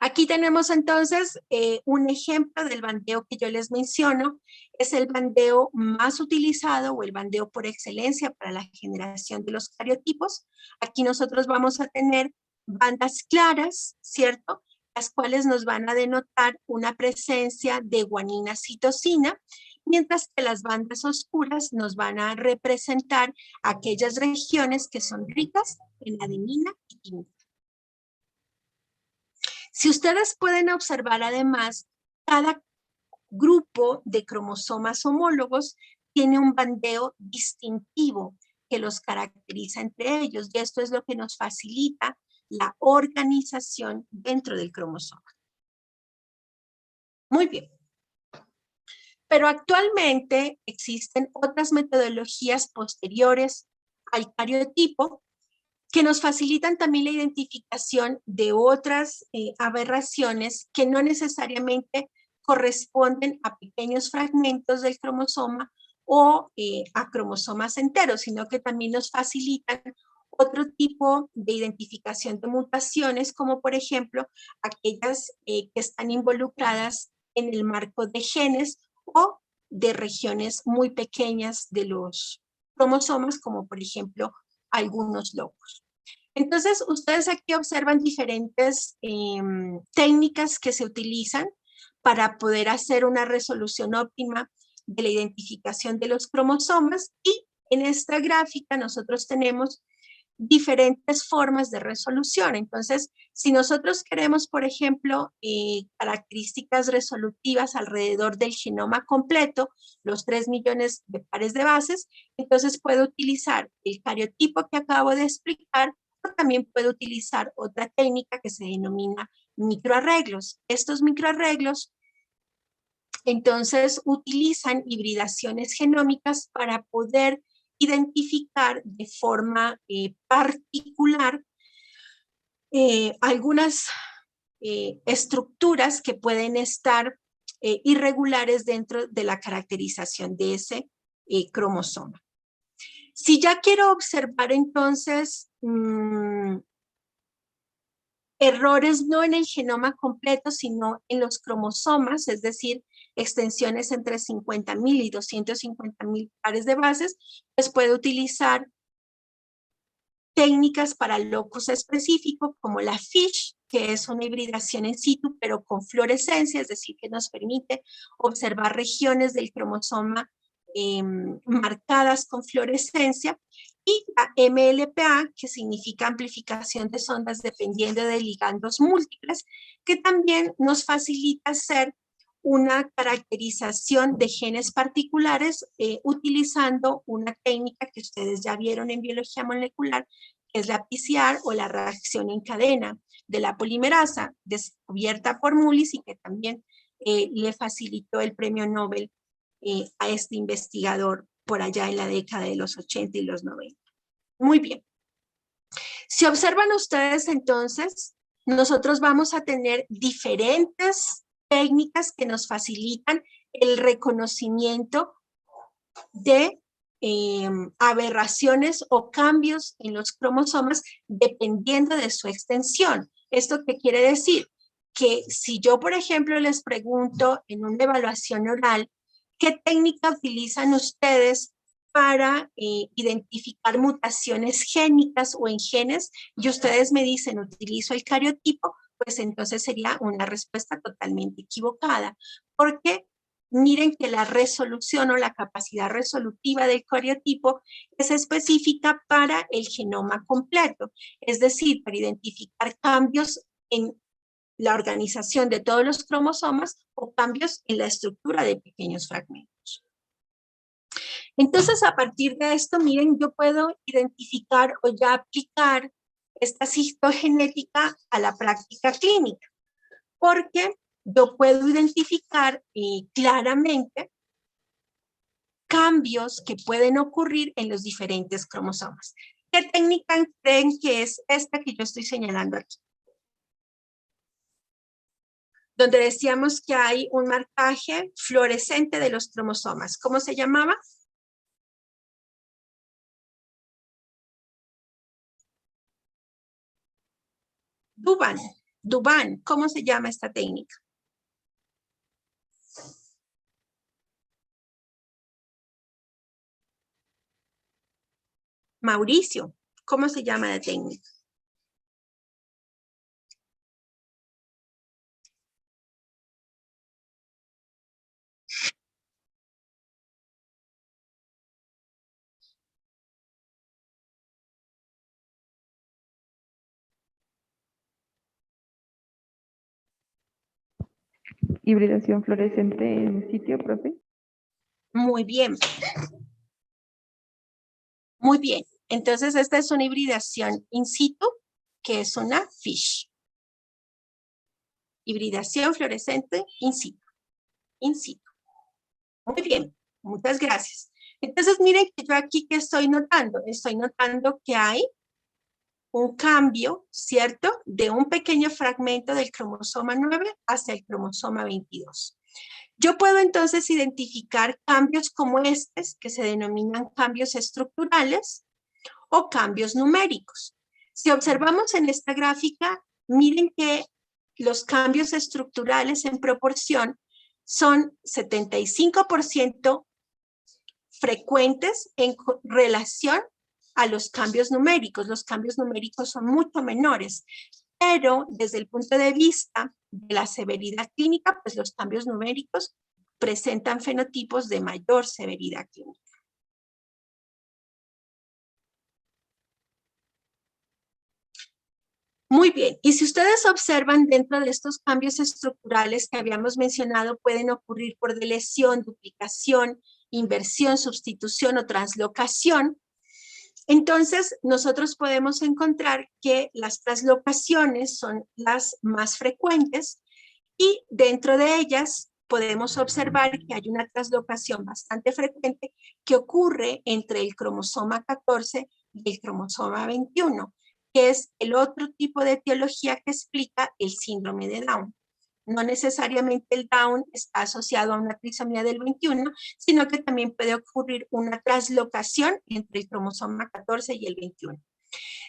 Aquí tenemos entonces un ejemplo del bandeo que yo les menciono. Es el bandeo más utilizado o el bandeo por excelencia para la generación de los cariotipos. Aquí nosotros vamos a tener bandas claras, ¿cierto? Las cuales nos van a denotar una presencia de guanina citosina, mientras que las bandas oscuras nos van a representar aquellas regiones que son ricas en adenina y timina. Si ustedes pueden observar además, cada grupo de cromosomas homólogos tiene un bandeo distintivo que los caracteriza entre ellos, y esto es lo que nos facilita la organización dentro del cromosoma. Muy bien. Pero actualmente existen otras metodologías posteriores al cariotipo que nos facilitan también la identificación de otras aberraciones que no necesariamente corresponden a pequeños fragmentos del cromosoma o a cromosomas enteros, sino que también nos facilitan otro tipo de identificación de mutaciones, como por ejemplo aquellas que están involucradas en el marco de genes o de regiones muy pequeñas de los cromosomas, como por ejemplo algunos locos. Entonces, ustedes aquí observan diferentes técnicas que se utilizan para poder hacer una resolución óptima de la identificación de los cromosomas, y en esta gráfica nosotros tenemos diferentes formas de resolución. Entonces, si nosotros queremos, por ejemplo, características resolutivas alrededor del genoma completo, los 3 millones de pares de bases, entonces puedo utilizar el cariotipo que acabo de explicar, o también puedo utilizar otra técnica que se denomina microarreglos. Estos microarreglos, entonces, utilizan hibridaciones genómicas para poder identificar de forma particular algunas estructuras que pueden estar irregulares dentro de la caracterización de ese cromosoma. Si ya quiero observar entonces errores no en el genoma completo, sino en los cromosomas, es decir, extensiones entre 50.000 y 250.000 pares de bases, pues puede utilizar técnicas para locus específico como la FISH, que es una hibridación in situ pero con fluorescencia, es decir, que nos permite observar regiones del cromosoma marcadas con fluorescencia, y la MLPA, que significa amplificación de sondas dependiendo de ligandos múltiples, que también nos facilita hacer una caracterización de genes particulares utilizando una técnica que ustedes ya vieron en biología molecular, que es la PCR o la reacción en cadena de la polimerasa, descubierta por Mullis y que también le facilitó el premio Nobel a este investigador por allá en la década de los 80 y los 90. Muy bien. Si observan ustedes entonces, nosotros vamos a tener diferentes técnicas que nos facilitan el reconocimiento de aberraciones o cambios en los cromosomas dependiendo de su extensión. ¿Esto qué quiere decir? Que si yo, por ejemplo, les pregunto en una evaluación oral, ¿qué técnica utilizan ustedes para identificar mutaciones génicas o en genes? Y ustedes me dicen, utilizo el cariotipo, pues entonces sería una respuesta totalmente equivocada. Porque miren que la resolución o la capacidad resolutiva del cariotipo es específica para el genoma completo, es decir, para identificar cambios en la organización de todos los cromosomas o cambios en la estructura de pequeños fragmentos. Entonces, a partir de esto, miren, yo puedo identificar o ya aplicar esta cistogenética a la práctica clínica, porque yo puedo identificar claramente cambios que pueden ocurrir en los diferentes cromosomas. ¿Qué técnica creen que es esta que yo estoy señalando aquí? Donde decíamos que hay un marcaje fluorescente de los cromosomas. ¿Cómo se llamaba? Dubán. ¿Cómo se llama esta técnica? Mauricio, ¿cómo se llama la técnica? Hibridación fluorescente en sitio, profe. Muy bien. Muy bien. Entonces, esta es una hibridación in situ, que es una FISH. Hibridación fluorescente in situ. In situ. Muy bien. Muchas gracias. Entonces, miren que yo aquí, ¿qué estoy notando? Estoy notando que hay un cambio, ¿cierto? De un pequeño fragmento del cromosoma 9 hacia el cromosoma 22. Yo puedo entonces identificar cambios como estos, que se denominan cambios estructurales o cambios numéricos. Si observamos en esta gráfica, miren que los cambios estructurales en proporción son 75% frecuentes en relación a los cambios numéricos. Los cambios numéricos son mucho menores, pero desde el punto de vista de la severidad clínica, pues los cambios numéricos presentan fenotipos de mayor severidad clínica. Muy bien, y si ustedes observan dentro de estos cambios estructurales que habíamos mencionado, pueden ocurrir por deleción, duplicación, inversión, sustitución o translocación. Entonces, nosotros podemos encontrar que las translocaciones son las más frecuentes y dentro de ellas podemos observar que hay una translocación bastante frecuente que ocurre entre el cromosoma 14 y el cromosoma 21, que es el otro tipo de etiología que explica el síndrome de Down. No necesariamente el Down está asociado a una trisomía del 21, sino que también puede ocurrir una translocación entre el cromosoma 14 y el 21.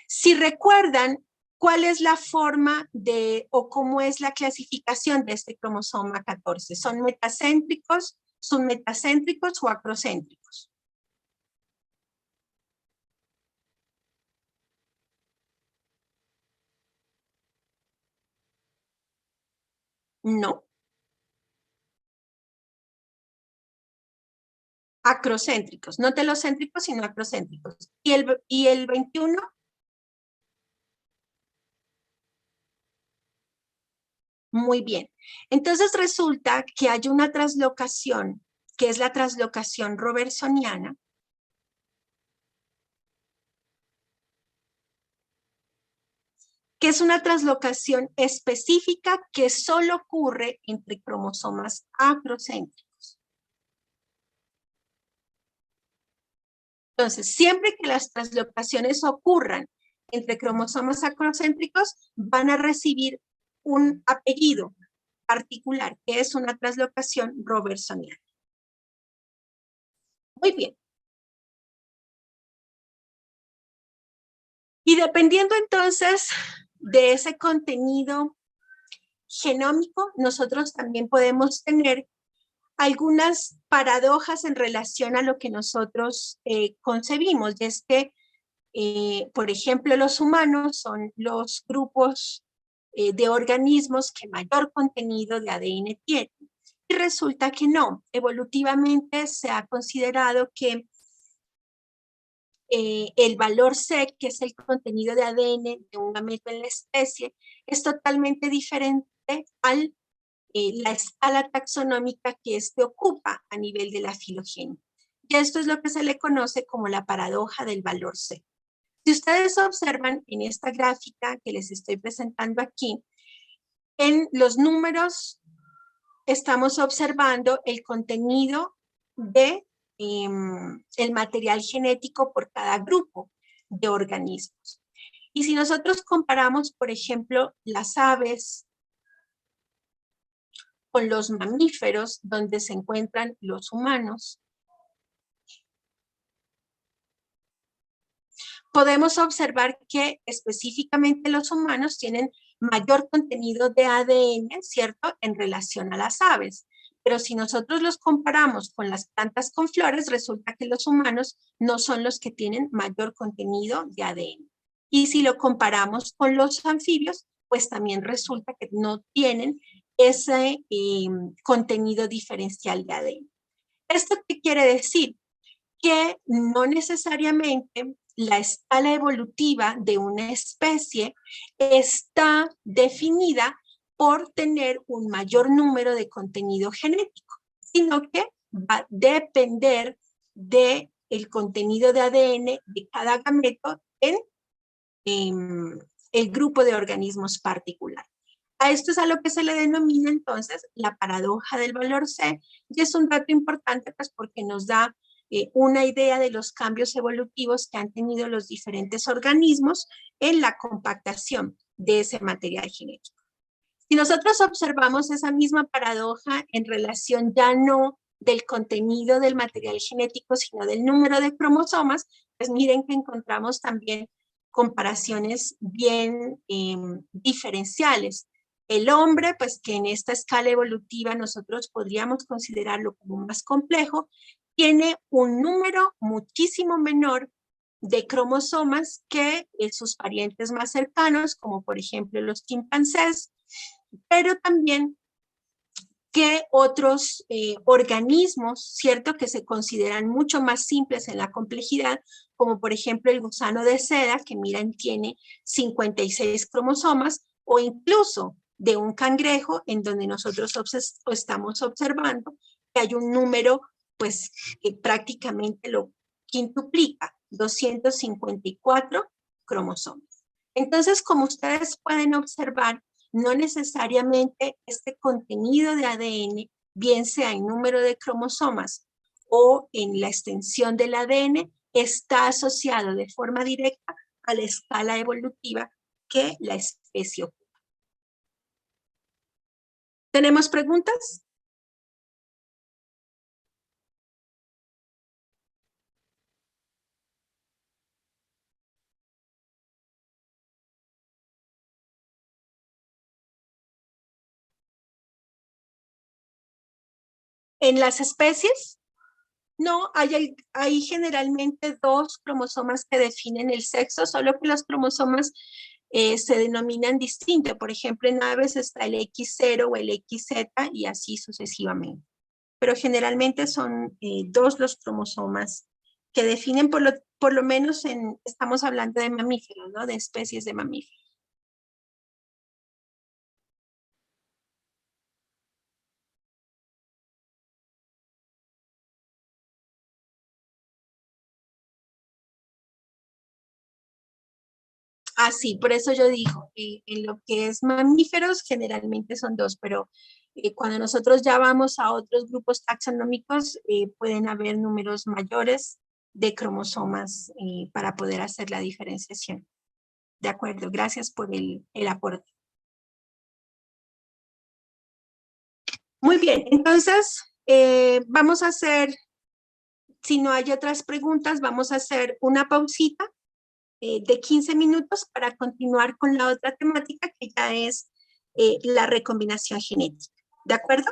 Si recuerdan, ¿cuál es la forma de, o cómo es la clasificación de este cromosoma 14? ¿Son metacéntricos, submetacéntricos o acrocéntricos? No. Acrocéntricos, no telocéntricos, sino acrocéntricos. ¿Y el 21? Muy bien. Entonces resulta que hay una translocación, que es la translocación robertsoniana, que es una translocación específica que solo ocurre entre cromosomas acrocéntricos. Entonces, siempre que las translocaciones ocurran entre cromosomas acrocéntricos, van a recibir un apellido particular, que es una translocación robertsoniana. Muy bien. Y dependiendo entonces de ese contenido genómico, nosotros también podemos tener algunas paradojas en relación a lo que nosotros concebimos. Y es que, por ejemplo, los humanos son los grupos de organismos que mayor contenido de ADN tienen. Y resulta que no. Evolutivamente se ha considerado que el valor C, que es el contenido de ADN de un gameto en la especie, es totalmente diferente a la escala taxonómica que éste ocupa a nivel de la filogenia. Y esto es lo que se le conoce como la paradoja del valor C. Si ustedes observan en esta gráfica que les estoy presentando aquí, en los números estamos observando el contenido de el material genético por cada grupo de organismos. Y si nosotros comparamos, por ejemplo, las aves con los mamíferos, donde se encuentran los humanos, podemos observar que específicamente los humanos tienen mayor contenido de ADN, ¿cierto?, en relación a las aves. Pero si nosotros los comparamos con las plantas con flores, resulta que los humanos no son los que tienen mayor contenido de ADN. Y si lo comparamos con los anfibios, pues también resulta que no tienen ese contenido diferencial de ADN. ¿Esto qué quiere decir? Que no necesariamente la escala evolutiva de una especie está definida por tener un mayor número de contenido genético, sino que va a depender del contenido de ADN de cada gameto en el grupo de organismos particular. A esto es a lo que se le denomina entonces la paradoja del valor C, y es un dato importante pues porque nos da una idea de los cambios evolutivos que han tenido los diferentes organismos en la compactación de ese material genético. Si nosotros observamos esa misma paradoja en relación ya no del contenido del material genético, sino del número de cromosomas, pues miren que encontramos también comparaciones bien diferenciales. El hombre, pues que en esta escala evolutiva nosotros podríamos considerarlo como más complejo, tiene un número muchísimo menor de cromosomas que sus parientes más cercanos, como por ejemplo los chimpancés, pero también que otros organismos, ¿cierto?, que se consideran mucho más simples en la complejidad, como por ejemplo el gusano de seda, que miren tiene 56 cromosomas, o incluso de un cangrejo, en donde nosotros estamos observando que hay un número pues que prácticamente lo quintuplica, 254 cromosomas. Entonces, como ustedes pueden observar, no necesariamente este contenido de ADN, bien sea en número de cromosomas o en la extensión del ADN, está asociado de forma directa a la escala evolutiva que la especie ocupa. ¿Tenemos preguntas? En las especies, no, hay generalmente dos cromosomas que definen el sexo, solo que los cromosomas se denominan distinto. Por ejemplo, en aves está el X0 o el XZ y así sucesivamente. Pero generalmente son dos los cromosomas que definen, por lo menos estamos hablando de mamíferos, ¿no? De especies de mamíferos. Así, por eso yo digo, en lo que es mamíferos generalmente son dos, pero cuando nosotros ya vamos a otros grupos taxonómicos pueden haber números mayores de cromosomas para poder hacer la diferenciación. De acuerdo, gracias por el aporte. Muy bien, entonces vamos a hacer, si no hay otras preguntas, vamos a hacer una pausita de 15 minutos para continuar con la otra temática que ya es la recombinación genética. ¿De acuerdo?